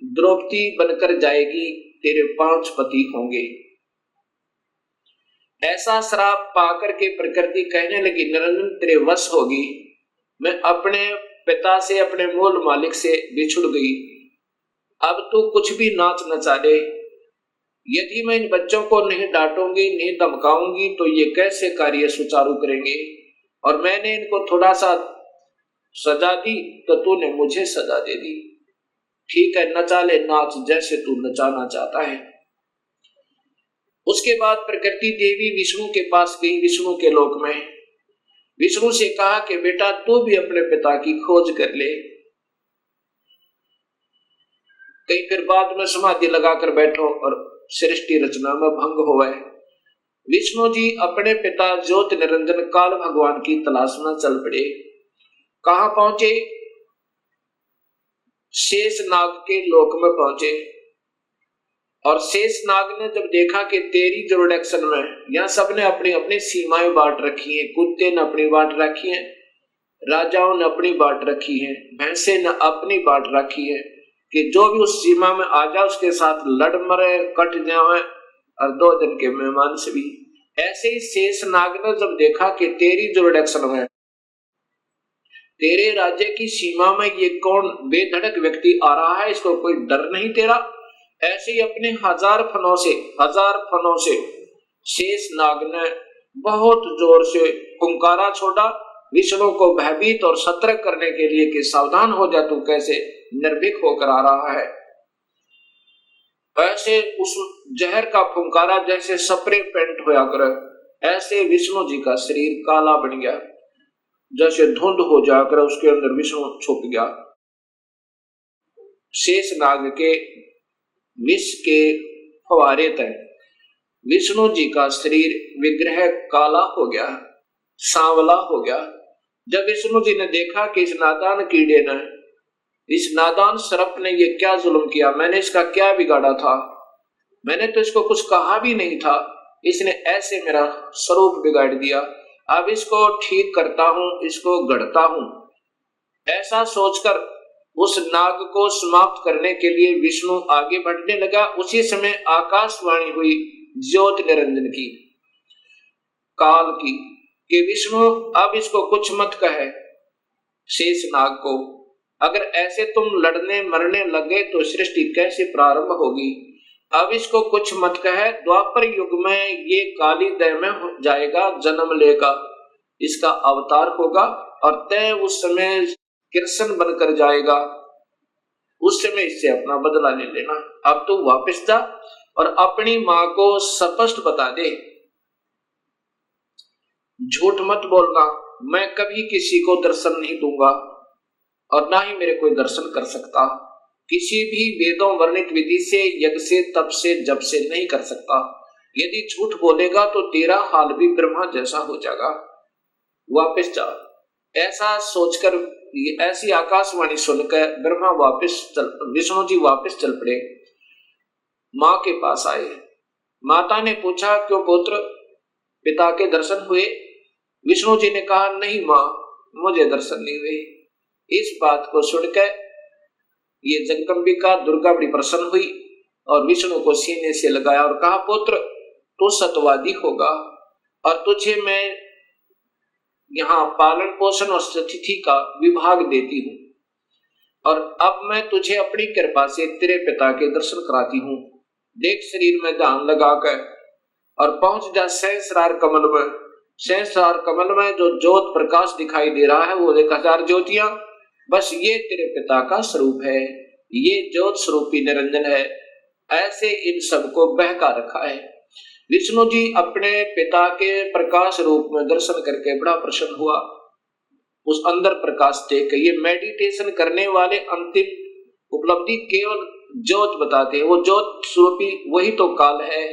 [SPEAKER 2] द्रौपदी बनकर जाएगी, तेरे 5 पति होंगे। ऐसा श्राप पाकर के प्रकृति कहने लगी, निरंजन तेरे वश होगी, मैं अपने पिता से, अपने मूल मालिक से बिछुड़ गई, अब तू कुछ भी नाच नचा ले, यदि मैं इन बच्चों को नहीं डांटूंगी, नहीं धमकाऊंगी तो ये कैसे कार्य सुचारू करेंगे, और मैंने इनको थोड़ा सा सजा दी तो तूने मुझे सजा दे दी, ठीक है नचा ले, नाच जैसे तू नचाना चाहता है। उसके बाद प्रकृति देवी विष्णु के पास गई, विष्णु के लोक में विष्णु से कहा कि बेटा तू भी अपने पिता की खोज कर ले, कहीं फिर बाद में समाधि लगाकर बैठो और सृष्टि रचना में भंग होवे। विष्णु जी अपने पिता ज्योति निरंजन काल भगवान की तलाश में चल पड़े। कहां पहुंचे? शेष नाग के लोक में पहुंचे, और शेष नाग ने जब देखा कि तेरी जुरिडिक्शन में यहाँ सबने अपनी अपनी सीमाएं बांट रखी हैं, कुत्ते ने अपनी बांट रखी है, राजाओं ने अपनी बांट रखी है, भैंसे ने अपनी बांट रखी है, कि जो भी उस सीमा में आ जाए उसके साथ लड़ मरे, कट जाए, और 2 दिन के मेहमान से भी। ऐसे ही शेष नाग ने जब देखा कि तेरी जुरिडिक्शन में, तेरे राज्य की सीमा में ये कौन बेधड़क व्यक्ति आ रहा है, इसको कोई डर नहीं तेरा, ऐसे ही अपने 1000 फनों से शेष नाग ने बहुत जोर से पुंकारा छोड़ा, विष्णु को भयभीत और सतर्क करने के लिए कि सावधान हो जा, तू कैसे निर्भीक होकर आ रहा है। ऐसे उस जहर का फुंकारा जैसे स्प्रे पेंट होया करे, ऐसे विष्णु जी का शरीर काला बन गया, जैसे धुंध हो जाकर उसके अंदर विष्णु छुप गया। शेष नाग के विष के फवारे तय विष्णु जी का शरीर विग्रह काला हो गया, सांवला हो गया। जब विष्णु जी ने देखा कि इस नादान कीड़े ने, इस नादान सर्प ने ये क्या जुल्म किया, मैंने इसका क्या बिगाड़ा था, मैंने तो इसको कुछ कहा भी नहीं था, इसने ऐसे मेरा स्वरूप बिगाड़ दिया, अब इसको ठीक करता हूं, इसको गढ़ता हूं। ऐसा सोचकर उस नाग को समाप्त करने के लिए विष्णु आगे बढ़ने लगा। उसी समय आकाशवाणी हुई ज्योति निरंजन की, काल की, कि विष्णु अब इसको कुछ मत कहे शेष नाग को। अगर ऐसे तुम लड़ने मरने लगे तो सृष्टि कैसे प्रारंभ होगी। अब इसको कुछ मत कहे। द्वापर युग में ये काली देह में हो जाएगा, जन्म लेगा, इसका अवतार होगा और तय उस समय कृष्ण बनकर जाएगा। उस समय इससे अपना बदला ले लेना। अब तू वापस जा और अपनी मां को स्पष्ट बता दे, झूठ मत बोलना, मैं कभी किसी को दर्शन नहीं दूंगा और ना ही मेरे कोई दर्शन कर सकता। किसी भी वेदों वर्णित विधि से, यज्ञ से, तप से, जप से नहीं कर सकता। यदि झूठ बोलेगा तो तेरा हाल भी ब्रह्मा जैसा हो जाएगा। वापस जा। ऐसा सोचकर, ऐसी आकाशवाणी सुनकर ब्रह्मा विष्णु जी वापस चल पड़े, मां के पास आए। माता ने पूछा, क्यों पुत्र, पिता के दर्शन हुए? विष्णु जी ने कहा, नहीं मां, मुझे दर्शन नहीं हुए। इस बात को सुनकर ये जगदंबिका दुर्गा बड़ी प्रसन्न हुई और विष्णु को सीने से लगाया और कहा, पुत्र तू सत्यवादी होगा और तुझे मैं यहाँ पालन पोषण और अतिथि का विभाग देती हूँ और अब मैं तुझे अपनी कृपा से तेरे पिता के दर्शन कराती हूँ। देख शरीर में ध्यान लगाकर और पहुंच जा सहस्रार कमल में। सहस्रार कमल में जो ज्योत प्रकाश दिखाई दे रहा है वो 1000 ज्योतियां, बस ये तेरे पिता का स्वरूप है, ये ज्योत स्वरूपी निरंजन है। ऐसे इन सबको बहका रखा है। विष्णु जी अपने पिता के प्रकाश रूप में दर्शन करके बड़ा प्रसन्न हुआ। उस अंदर प्रकाश देख के, ये मेडिटेशन करने वाले अंतिम उपलब्धि केवल ज्योत बताते हैं। वो ज्योत स्वरूपी वही तो काल है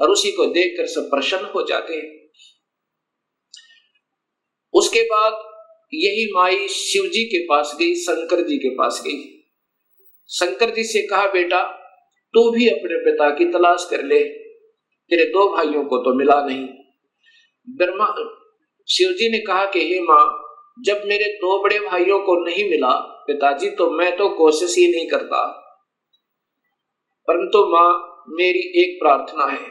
[SPEAKER 2] और उसी को देखकर सब प्रसन्न हो जाते हैं। उसके बाद यही माई शिव जी के पास गई, शंकर जी के पास गई। शंकर जी से कहा, बेटा तू भी अपने पिता की तलाश कर ले, तेरे 2 भाइयों को तो मिला नहीं। ब्रह्मा शिव जी ने कहा कि हे मां, जब मेरे 2 बड़े भाइयों को नहीं मिला पिताजी, तो मैं तो कोशिश ही नहीं करता, परंतु मां मेरी एक प्रार्थना है।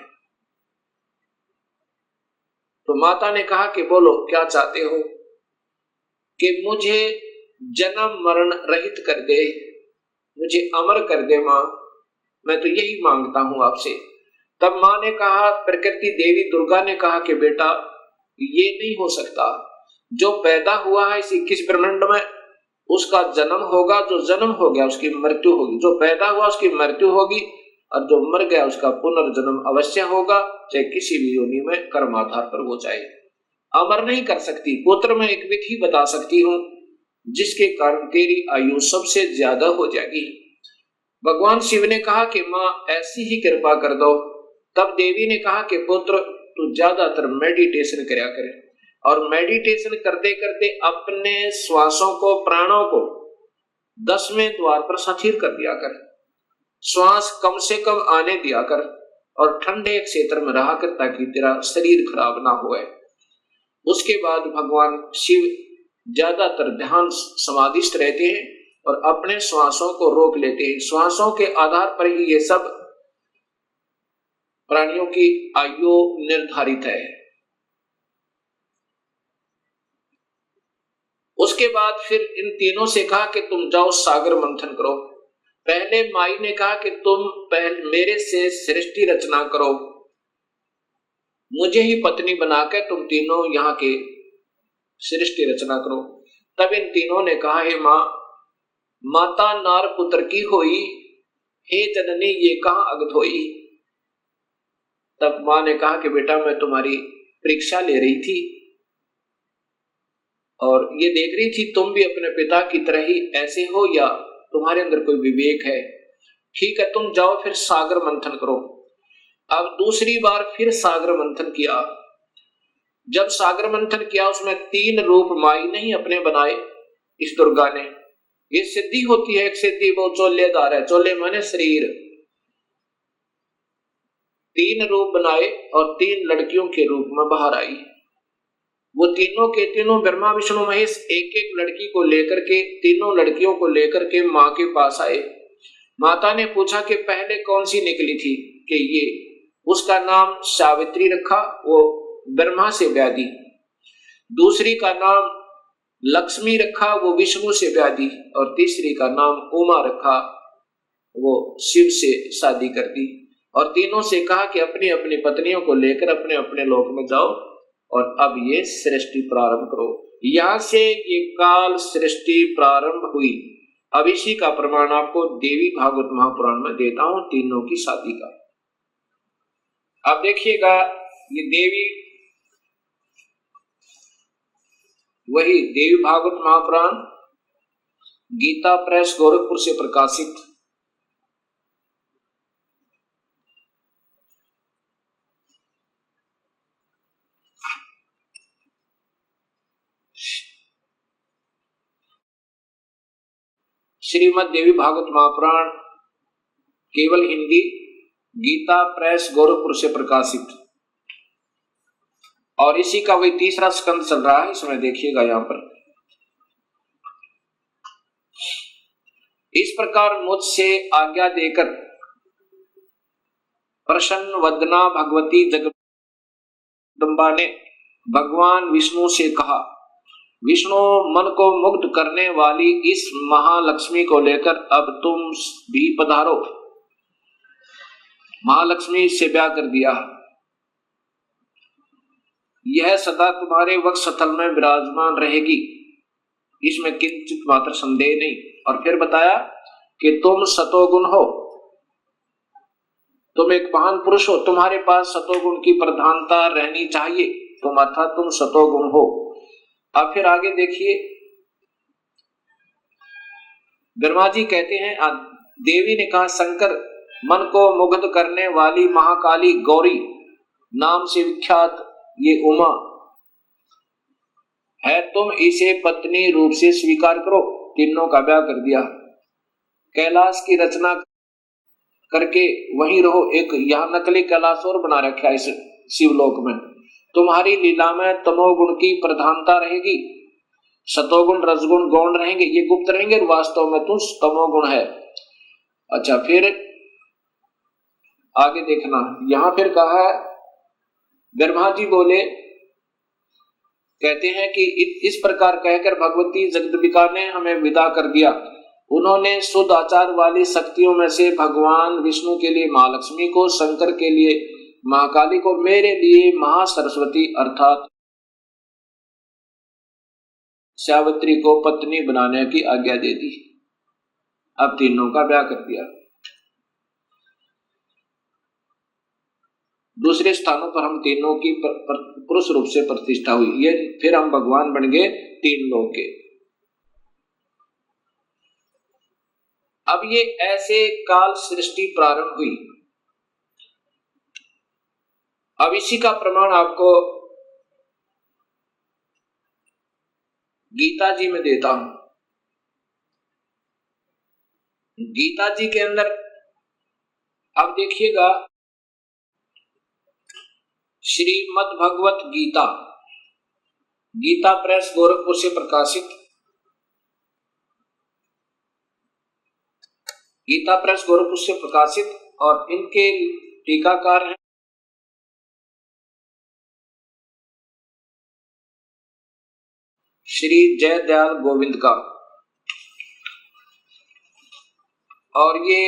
[SPEAKER 2] तो माता ने कहा कि बोलो क्या चाहते हो। कि मुझे जन्म मरण रहित कर दे, मुझे अमर कर दे मां, मैं तो यही मांगता हूं आपसे। तब मां ने कहा, प्रकृति देवी दुर्गा ने कहा कि बेटा ये नहीं हो सकता, जो पैदा हुआ है इस 21 ब्रह्मांड में उसका जन्म होगा, जो जन्म हो गया उसकी मृत्यु होगी, जो पैदा हुआ उसकी मृत्यु होगी और जो मर गया उसका पुनर्जन्म अवश्य होगा, चाहे किसी भी योनि में कर्माधार पर वो जाए। अमर नहीं कर सकती। पुत्र में एक विधि बता सकती हूँ जिसके कारण तेरी आयु सबसे ज्यादा हो जाएगी। भगवान शिव ने कहा कि मां ऐसी ही कृपा कर दो। तब देवी ने कहा कि पुत्र तू ज्यादातर मेडिटेशन करया करे और मेडिटेशन करते करते अपने श्वासों को, प्राणों को 10वें द्वार पर स्थिर कर दिया कर। श्वास कम से कम आने दिया कर और ठंडे क्षेत्र में रहा कर ताकि तेरा शरीर खराब ना होए। उसके बाद भगवान शिव ज्यादातर ध्यान समाधिस्थ रहते हैं और अपने श्वासों को रोक लेते हैं। श्वासों के आधार पर ही ये सब प्राणियों की आयु निर्धारित है। उसके बाद फिर इन तीनों से कहा कि तुम जाओ सागर मंथन करो। पहले माई ने कहा कि तुम पहले मेरे से सृष्टि रचना करो, मुझे ही पत्नी बनाकर तुम तीनों यहाँ के सृष्टि रचना करो। तब इन तीनों ने कहा, हे मां, माता नार पुत्र की होई, हे जननी ये कहां अगध होई। तब मां ने कहा कि बेटा मैं तुम्हारी परीक्षा ले रही थी और ये देख रही थी तुम भी अपने पिता की तरह ही ऐसे हो या तुम्हारे अंदर कोई विवेक है। ठीक है, तुम जाओ फिर सागर मंथन करो। अब दूसरी बार फिर सागर मंथन किया। जब सागर मंथन किया उसमें 3 रूप माई नहीं अपने बनाए इस दुर्गा ने। ये सिद्धि होती है, एक सिद्धि वो चोलेदार है, चोले माने शरीर। 3 रूप बनाए और 3 लड़कियों के रूप में बाहर आई। वो तीनों के तीनों ब्रह्मा विष्णु महेश एक एक लड़की को लेकर के, तीनों लड़कियों को लेकर के माँ के पास आए। माता ने पूछा कि पहले कौन सी निकली थी, कि ये, उसका नाम सावित्री रखा, वो ब्रह्मा से ब्याह दी। दूसरी का नाम लक्ष्मी रखा, वो विष्णु से ब्याह दी। और तीसरी का नाम उमा रखा, वो शिव से शादी कर दी। और तीनों से कहा कि अपनी अपनी पत्नियों को लेकर अपने अपने लोक में जाओ और अब ये सृष्टि प्रारंभ करो। यहां से ये काल सृष्टि प्रारंभ हुई। अब इसी का प्रमाण आपको देवी भागवत महापुराण में देता हूं, तीनों की शादी का। अब देखिएगा, ये देवी, वही देवी भागवत महापुराण गीता प्रेस गोरखपुर से प्रकाशित। श्रीमद् देवी भागवत महापुराण केवल हिंदी, गीता प्रेस गोरखपुर से प्रकाशित। और इसी का वही तीसरा स्कंद चल रहा है। इसमें देखिएगा यहां पर, इस प्रकार मुझसे आज्ञा देकर प्रसन्न वदना भगवती जगदम्बा ने भगवान विष्णु से कहा, विष्णु, मन को मुग्ध करने वाली इस महालक्ष्मी को लेकर अब तुम भी पधारो। महालक्ष्मी से ब्याह कर दिया। यह सदा तुम्हारे वक्षस्थल में विराजमान रहेगी, इसमें किंचित मात्र संदेह नहीं। और फिर बताया कि तुम सतोगुण हो, तुम एक महान पुरुष हो, तुम्हारे पास सतोगुण की प्रधानता रहनी चाहिए, तुम अर्थात तुम सतोगुण हो। अब फिर आगे देखिए, ब्रह्मा जी कहते हैं, देवी ने कहा, शंकर, मन को मुग्ध करने वाली महाकाली गौरी नाम से विख्यात ये उमा है, तुम इसे पत्नी रूप से स्वीकार करो। तीनों का ब्याह कर दिया। कैलाश की रचना करके वहीं रहो। एक यहां नकली कैलाश और बना रखा है इस शिवलोक में। तुम्हारी लीला में तमोगुण की प्रधानता रहेगी, सतोगुण रजगुण गौण रहेंगे, ये गुप्त रहेंगे, वास्तव में तुम तमोगुण है। अच्छा, फिर आगे देखना, यहां फिर कहा है, ब्रह्मा जी बोले, कहते हैं कि इस प्रकार कहकर भगवती जगदम्बिका ने हमें विदा कर दिया। उन्होंने शुद्ध आचार वाली शक्तियों में से भगवान विष्णु के लिए महालक्ष्मी को, शंकर के लिए महाकाली को, मेरे लिए महासरस्वती अर्थात सावित्री को पत्नी बनाने की आज्ञा दे दी। अब तीनों का ब्याह कर दिया। दूसरे स्थानों पर हम तीनों की पुरुष रूप से प्रतिष्ठा हुई। ये फिर हम भगवान बन गए तीन लोग के। अब ये ऐसे काल सृष्टि प्रारंभ हुई। अब इसी का प्रमाण आपको गीता जी में देता हूं। गीता जी के अंदर अब देखिएगा, श्रीमद् भगवत गीता, गीता प्रेस गोरखपुर से प्रकाशित, गीता प्रेस गोरखपुर से प्रकाशित। और इनके टीकाकार हैं श्री जयदयाल गोविंद का। और ये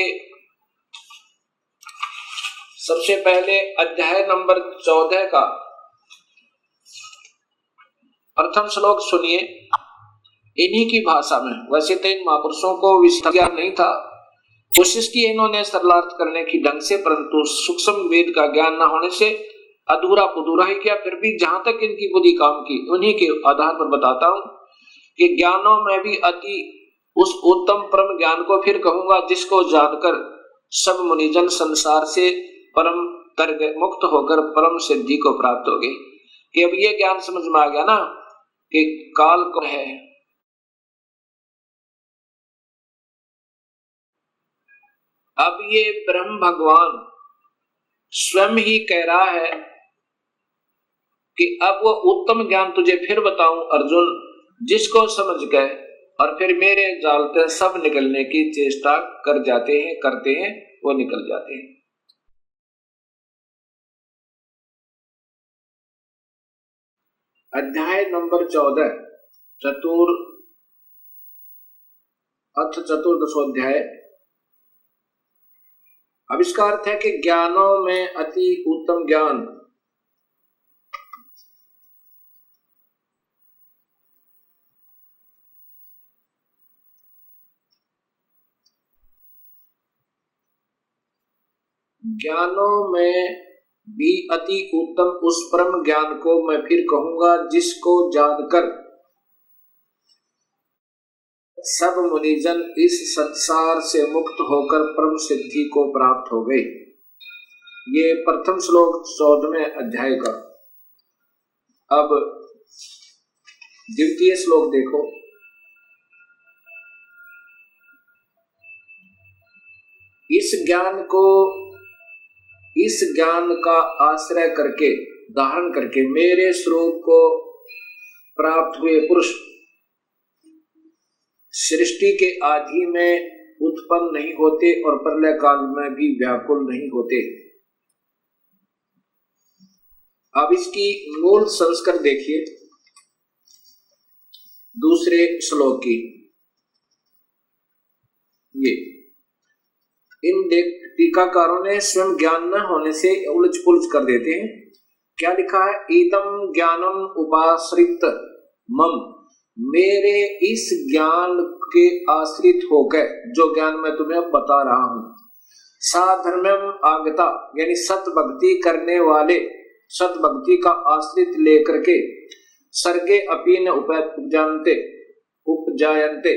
[SPEAKER 2] सबसे पहले अध्याय नंबर 14 का प्रथम श्लोक सुनिए, इन्हीं की भाषा में। वैसे तो इन महापुरुषों को विस्तृत ज्ञान नहीं था, कोशिश की इन्होंने सरलार्थ करने की ढंग से, परंतु सूक्ष्म वेद का ज्ञान न होने से अधूरा पुधूरा ही किया। फिर भी जहां तक इनकी बुद्धि काम की, उन्हीं के आधार पर बताता हूं कि ज्ञानों में भी अति उस उत्तम परम ज्ञान को फिर कहूंगा, जिसको जानकर सब मुनिजन संसार से परम तरग मुक्त होकर परम सिद्धि को प्राप्त हो गए। कि अब ये ज्ञान समझ में आ गया ना कि काल कौन है। अब ये ब्रह्म भगवान स्वयं ही कह रहा है कि अब वो उत्तम ज्ञान तुझे फिर बताऊं अर्जुन, जिसको समझ गए और फिर मेरे जाल से सब निकलने की चेष्टा कर जाते हैं, करते हैं, वो निकल जाते हैं। अध्याय नंबर 14 चतुर्दशोध्याय। अब इसका अर्थ है कि ज्ञानों में अति उत्तम ज्ञान। ज्ञानों में भी अति उत्तम उस परम ज्ञान को मैं फिर कहूंगा, जिसको जानकर सब मुनिजन इस संसार से मुक्त होकर परम सिद्धि को प्राप्त हो गए। ये प्रथम श्लोक 14वें अध्याय का। अब द्वितीय श्लोक देखो। इस ज्ञान का आश्रय करके, धारण करके मेरे स्वरूप को प्राप्त हुए पुरुष सृष्टि के आदि में उत्पन्न नहीं होते और प्रलय काल में भी व्याकुल नहीं होते। अब इसकी मूल संस्कार देखिए दूसरे श्लोक की। ये इन टीकाकारों ने स्वयं ज्ञान न होने से उलझ पुलझ कर देते हैं। क्या लिखा है? ईदम ज्ञानम उपाश्रित मम, मेरे इस ज्ञान के आश्रित होकर, जो ज्ञान मैं तुम्हें बता रहा हूं, साधर्म्यम आगता, यानी सत भक्ति करने वाले, सत भक्ति का आश्रित लेकर के, सर्गे अपीन उपजायन्ते,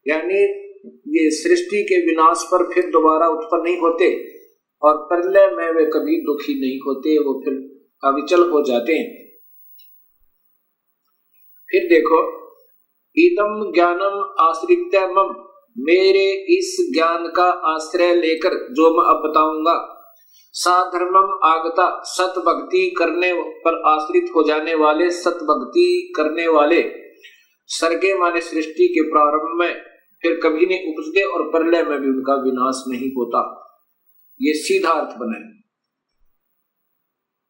[SPEAKER 2] यानी ये सृष्टि के विनाश पर फिर दोबारा उत्पन्न नहीं होते और प्रलय में वे कभी दुखी नहीं होते, वो फिर अविचल हो जाते हैं। फिर देखो, ईदम ज्ञानम आश्रित्य मम, मेरे इस ज्ञान का आश्रय लेकर जो मैं अब बताऊंगा, साधर्मम आगता, सत भक्ति करने पर आश्रित हो जाने वाले, सत भक्ति करने वाले, सर्गे माने सृष्टि के प्रारंभ में फिर कभी नहीं उपजते और प्रलय में भी उनका विनाश नहीं होता। ये सीधा अर्थ बना है।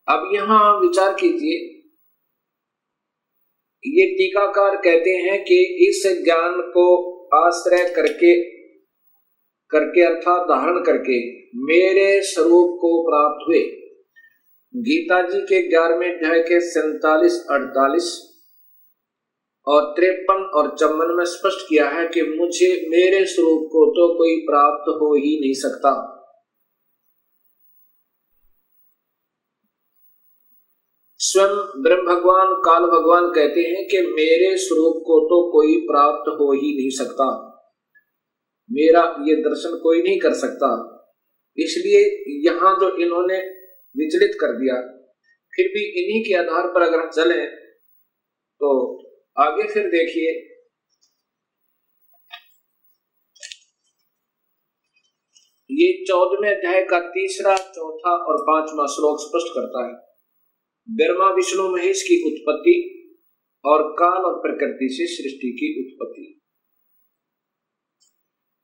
[SPEAKER 2] अब यहां विचार कीजिए, ये टीकाकार कहते हैं कि इस ज्ञान को आश्रय करके अर्थात धारण करके मेरे स्वरूप को प्राप्त हुए। गीता जी के 11वें अध्याय के 47, 48 और 53 और 54 में स्पष्ट किया है कि मुझे, मेरे स्वरूप को तो कोई प्राप्त हो ही नहीं सकता। स्वयं ब्रह्म भगवान, काल भगवान कहते हैं कि मेरे स्वरूप को तो कोई प्राप्त हो ही नहीं सकता, मेरा ये दर्शन कोई नहीं कर सकता। इसलिए यहां जो इन्होंने विचलित कर दिया, फिर भी इन्हीं के आधार पर अगर चलें तो आगे फिर देखिए, ये 14वें अध्याय का 3रा, 4था और 5वां श्लोक स्पष्ट करता है ब्रह्मा विष्णु महेश की उत्पत्ति और काल और प्रकृति से सृष्टि की उत्पत्ति।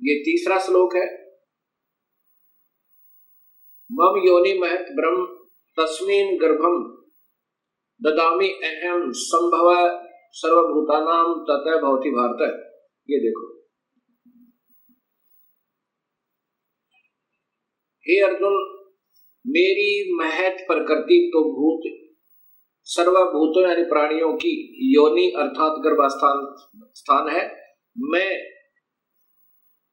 [SPEAKER 2] ये 3रा श्लोक है। मम योनि महत ब्रह्म तस्मिन् गर्भम ददामि अहम संभव सर्वभूतानां ततः भवति भारत। ये देखो, हे अर्जुन, मेरी महत प्रकृति तो भूत, सर्वभूतों यानी प्राणियों की योनि अर्थात गर्भास्थान है। मैं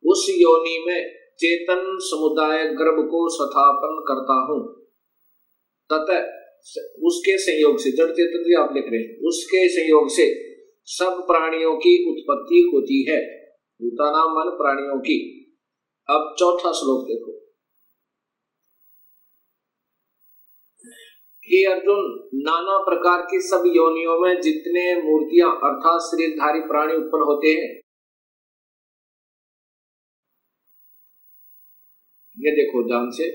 [SPEAKER 2] उस योनि में चेतन समुदाय गर्भ को स्थापन करता हूं। ततः उसके संयोग से, जड़ चेतन भी आप लिख रहे हैं, उसके संयोग से सब प्राणियों की उत्पत्ति होती है। भूतानां मन प्राणियों की। अब 4था श्लोक देखो। हे अर्जुन, नाना प्रकार की सब योनियों में जितने मूर्तियां अर्थात शरीरधारी प्राणी उत्पन्न होते हैं, ये देखो ध्यान से,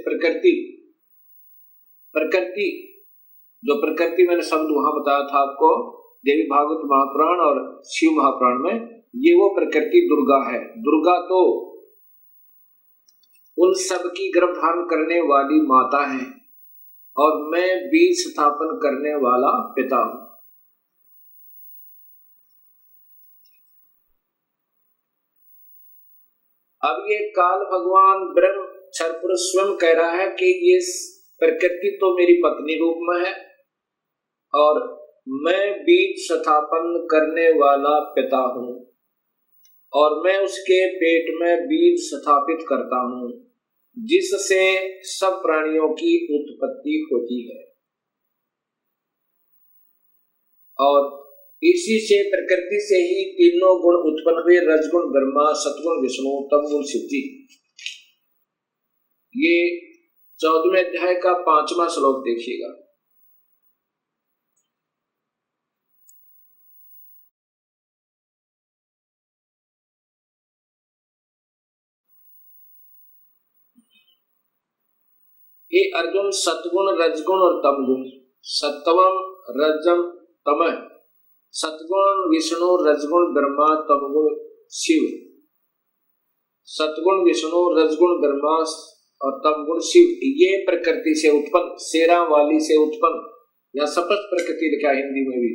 [SPEAKER 2] प्रकृति जो प्रकृति मैंने शब्द वहां बताया था आपको देवी भागवत महापुराण और शिव महापुराण में, ये वो प्रकृति दुर्गा है। दुर्गा तो उन सब की गर्भ धारण करने वाली माता है और मैं बीज स्थापन करने वाला पिता हूं। अब ये काल भगवान ब्रह्म क्षर पुरुष स्वयं कह रहा है कि ये प्रकृति तो मेरी पत्नी रूप में है और मैं बीज स्थापन करने वाला पिता हूं और मैं उसके पेट में बीज स्थापित करता हूं जिससे सब प्राणियों की उत्पत्ति होती है और इसी से प्रकृति से ही तीनों गुण उत्पन्न हुए, रजगुण ब्रह्मा, सतगुण विष्णु, तमगुण शिव जी। ये 14वें अध्याय का 5वां श्लोक देखिएगा। ये अर्जुन सतगुण, रजगुण और तमगुण, सत्वम रजम तमः, सतगुण विष्णु, रजगुण ब्रह्मा, तमगुण शिव। सतगुण विष्णु, रजगुण ब्रह्मा और तमगुण शिव, ये प्रकृति से उत्पन्न, शेरा वाली से उत्पन्न या सपष्ट प्रकृति लिखा हिंदी में भी,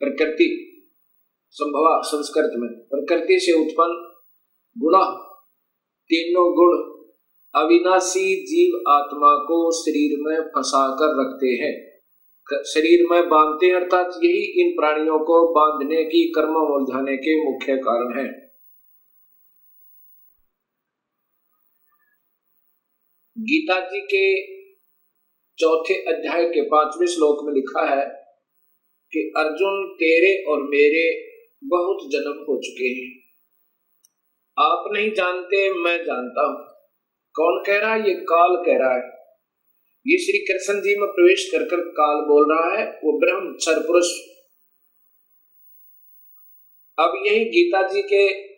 [SPEAKER 2] प्रकृति संभवा संस्कृत में, प्रकृति से उत्पन्न गुण, तीनों गुण अविनाशी जीव आत्मा को शरीर में फंसा कर रखते हैं, शरीर में बांधते हैं, अर्थात यही इन प्राणियों को बांधने की, कर्म उलझाने के मुख्य कारण है। गीता जी के 4थे अध्याय के 5वें श्लोक में लिखा है कि अर्जुन तेरे और मेरे बहुत जन्म हो चुके हैं, आप नहीं जानते मैं जानता हूं। कौन कह रहा है? ये काल कह रहा है। ये श्री कृष्ण जी में प्रवेश कर कर काल बोल रहा है, वो ब्रह्म क्षर पुरुष। अब यही गीता जी के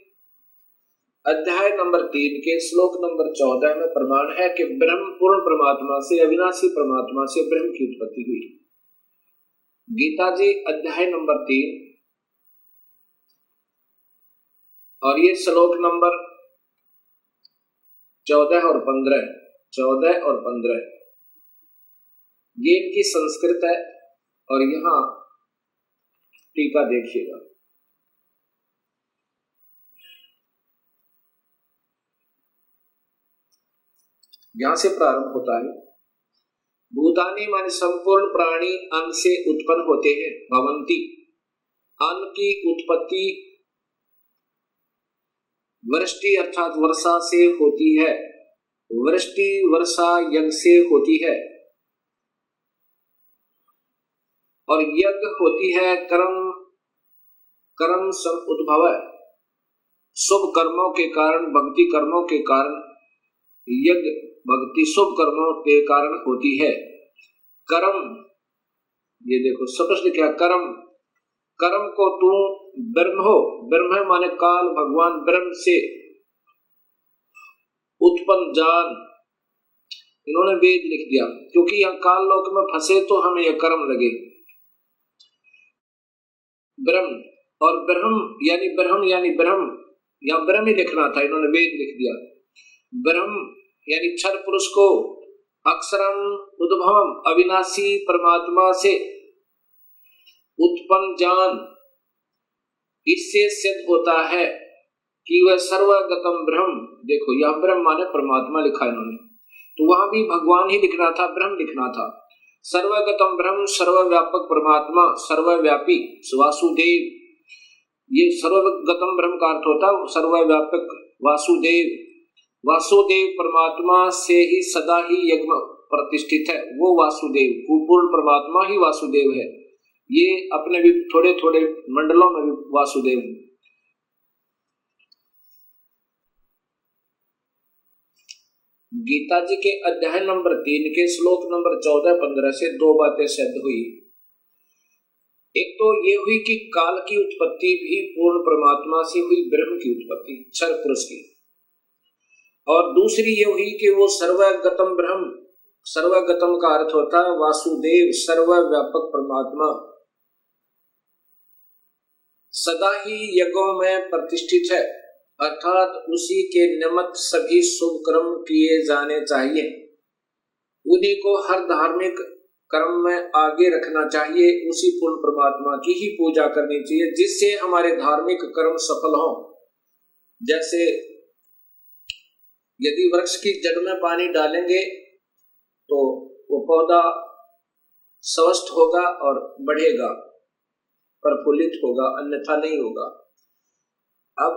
[SPEAKER 2] अध्याय नंबर 3 के श्लोक नंबर 14 में प्रमाण है कि ब्रह्म पूर्ण परमात्मा से, अविनाशी परमात्मा से ब्रह्म की उत्पत्ति हुई। गीता जी अध्याय नंबर 3 और ये श्लोक नंबर 14 और 15 ये इनकी संस्कृत है और यहां टीका देखिएगा। यहां से प्रारंभ होता है, भूतानी माने संपूर्ण प्राणी अन्न से उत्पन्न होते हैं, भवंती, अन्न की उत्पत्ति वृष्टि अर्थात वर्षा से होती है, वृष्टि वर्षा यज्ञ से होती है और यज्ञ होती है कर्म उद्भव, शुभ कर्मों के कारण, भक्ति कर्मों के कारण, यज्ञ भक्ति शुभ कर्मों के कारण होती है। कर्म, ये देखो स्पष्ट लिखा, कर्म को तू ब्रह्म हो, ब्रह्म माने काल भगवान ब्रह्म से उत्पन्न जान, इन्होंने वेद लिख दिया क्योंकि यह काल लोक में फंसे तो हमें यह कर्म लगे। ब्रह्म और ब्रह्म यानी या ब्रह्म ही लिखना था, इन्होंने वेद लिख दिया। ब्रह्म यानी क्षर पुरुष को अक्षरम उद्भवम अविनाशी परमात्मा से उत्पन्न जान, इससे सिद्ध होता है कि वह सर्वगतम ब्रह्म, देखो यह ब्रह्म माने परमात्मा लिखा इन्होंने, तो वहां भी भगवान ही लिखना था, ब्रह्म लिखना था। सर्वगतम ब्रह्म, सर्वव्यापक परमात्मा, सर्वव्यापी वासुदेव, ये सर्वगतम ब्रह्म का अर्थ होता है सर्वव्यापक वासुदेव। वासुदेव परमात्मा से ही सदा ही यज्ञ प्रतिष्ठित है, वो वासुदेव, वो पूर्ण परमात्मा ही वासुदेव है। ये अपने भी थोड़े थोड़े मंडलों में भी वासुदेव है। गीता जी के अध्याय नंबर 3 के श्लोक नंबर 14-15 से दो बातें सिद्ध हुई। एक तो ये हुई कि काल की उत्पत्ति भी पूर्ण परमात्मा से हुई, ब्रह्म की उत्पत्ति क्षर पुरुष की, और दूसरी ये हुई कि वो सर्वगतम ब्रह्म सर्वगतम का अर्थ होता है वासुदेव, सर्वव्यापक परमात्मा, सदा ही यज्ञों में प्रतिष्ठित है, अर्थात उसी के निमित्त सभी शुभ कर्म किए जाने चाहिए। उन्हीं को हर धार्मिक कर्म में आगे रखना चाहिए। उसी पूर्ण परमात्मा की ही पूजा करनी चाहिए जिससे हमारे धार्मिक कर्म सफल हों। जैसे यदि वृक्ष की जड़ में पानी डालेंगे तो वो पौधा स्वस्थ होगा और बढ़ेगा, प्रफुल्लित होगा, अन्यथा नहीं होगा। अब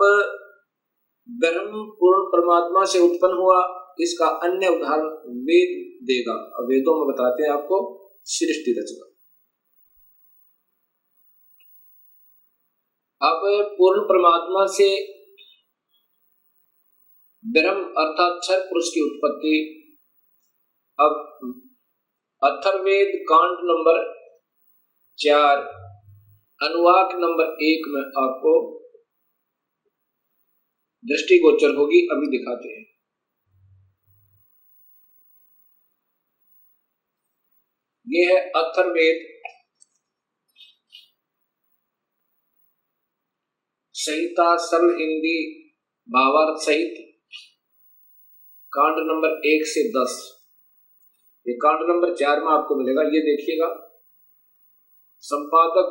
[SPEAKER 2] ब्रह्म पूर्ण परमात्मा से उत्पन्न हुआ, इसका अन्य उदाहरण वेद देगा। अब वेदों में बताते हैं आपको सृष्टि रचना। अब पूर्ण परमात्मा से ब्रह्म अर्थात क्षर पुरुष की उत्पत्ति। अब अथर्ववेद कांड नंबर 4 अनुवाक नंबर 1 में आपको दृष्टिगोचर होगी। अभी दिखाते हैं। यह है अथर्ववेद संहिता सरल हिंदी भावार्थ सहित कांड नंबर 1 से 10। ये कांड नंबर 4 में आपको मिलेगा। ये देखिएगा, संपादक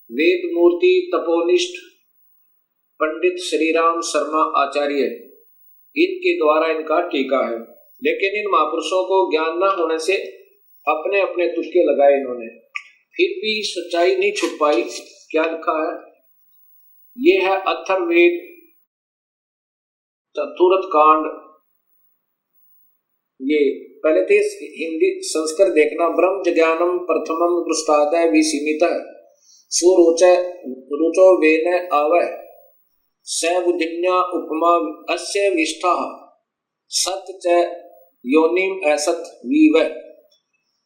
[SPEAKER 2] वेद मूर्ति तपोनिष्ठ पंडित श्रीराम शर्मा आचार्य, इनके द्वारा इनका टीका है। लेकिन इन महापुरुषों को ज्ञान न होने से अपने अपने तुक्के लगाए इन्होंने, फिर भी सच्चाई नहीं छुप पाई। क्या लिखा है? ये है अथर्ववेद चतुर्थ कांड। ये पहले थे हिंदी संस्कृत देखना। ब्रह्म ज्ञानम प्रथमम दृष्टादय विसीमितः सुरुचो वेन आवय सबुद्धिन्या उपमा अस्य विष्ठः सत च योनिम असत विवय।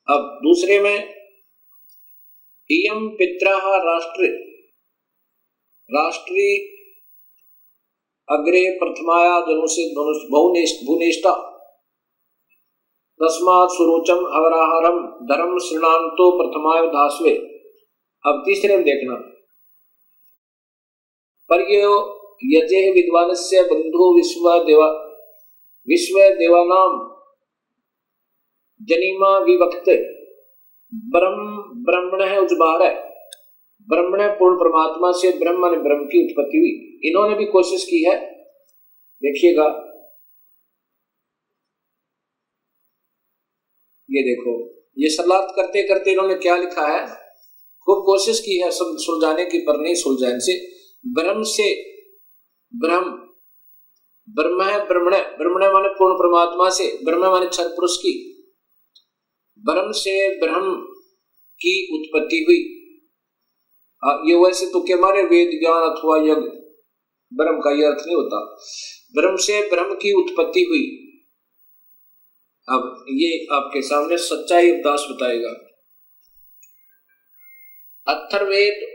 [SPEAKER 2] अब दूसरे में इयम पित्रः राष्ट्री अग्रे प्रथमाया धनुषे भुवनेष्टा तस्मात् सुरुचम हवराहरम धर्म श्रृणान्तो प्रथमाय धास्वे। अब तीसरे में देखना, पर्यो यजे विद्वानस्य बंधु विश्व देवानाम जनिमा विवक्त ब्रह्मण है उजबार है। ब्रह्मण पूर्ण परमात्मा से ब्रह्म ने ब्रह्म की उत्पत्ति हुई। इन्होंने भी कोशिश की है। देखिएगा, ये देखो, ये सलात करते करते इन्होंने क्या लिखा है, खूब कोशिश की है सुलझाने की, पर नहीं सुलझा इनसे। ब्रह्म से ब्रह्म, ब्रह्म है ब्रह्मण, ब्रह्मण माने पूर्ण परमात्मा से, ब्रह्म माने क्षर पुरुष की, ब्रह्म से ब्रह्म की उत्पत्ति हुई। ये वैसे तो क्या माने वेद ज्ञान अथवा यज्ञ, ब्रह्म का यह अर्थ नहीं होता। ब्रह्म से ब्रह्म की उत्पत्ति हुई। अब ये आपके सामने सच्चाई उपदास बताएगा। अथर्ववेद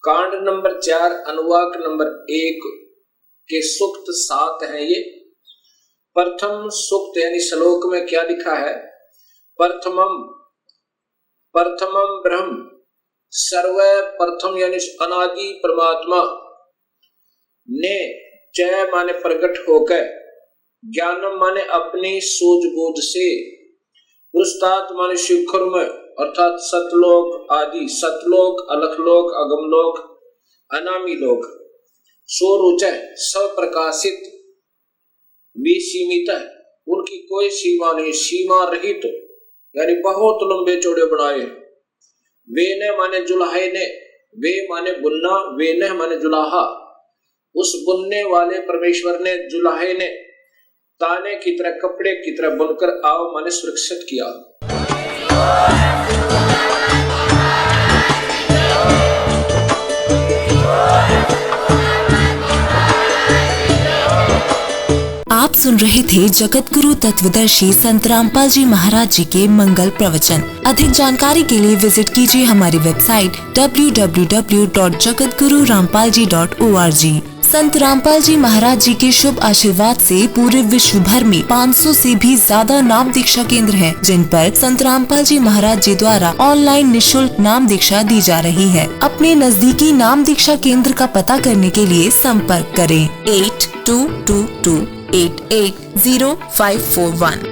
[SPEAKER 2] कांड नंबर 4 अनुवाक नंबर 1 के सूक्त 7 है। ये प्रथम सूक्त यानी श्लोक में क्या लिखा है, प्रथमम ब्रह्म, सर्व प्रथम यानी अनादि परमात्मा ने च माने प्रकट होकर, ज्ञानम माने अपनी सूझबूझ से, पुरुषार्थ माने शिखर में अर्थात सतलोक आदि, सतलोक अलखलोक अगमलोक अनामी लोक, स्वरूच सब प्रकाशित विसीमित, उनकी कोई सीमा नहीं, सीमा रहित तो, यानी बहुत लंबे चौड़े बनाए। वे ने माने जुलाहे ने, वे माने बुनना, वे ने माने जुलाहा, उस बुनने वाले परमेश्वर ने, जुलाहे ने ताने की तरह कपड़े की तरह बुनकर आओ माने सुरक्षित किया।
[SPEAKER 3] आप सुन रहे थे जगत गुरु तत्वदर्शी संत रामपाल जी महाराज जी के मंगल प्रवचन। अधिक जानकारी के लिए विजिट कीजिए हमारी वेबसाइट www.jagatgururampalji.org। संत रामपाल जी महाराज जी के शुभ आशीर्वाद से पूरे विश्व भर में 500 से भी ज्यादा नाम दीक्षा केंद्र हैं, जिन पर संत रामपाल जी महाराज जी द्वारा ऑनलाइन निशुल्क नाम दीक्षा दी जा रही है। अपने नजदीकी नाम दीक्षा केंद्र का पता करने के लिए संपर्क करें 8222880541।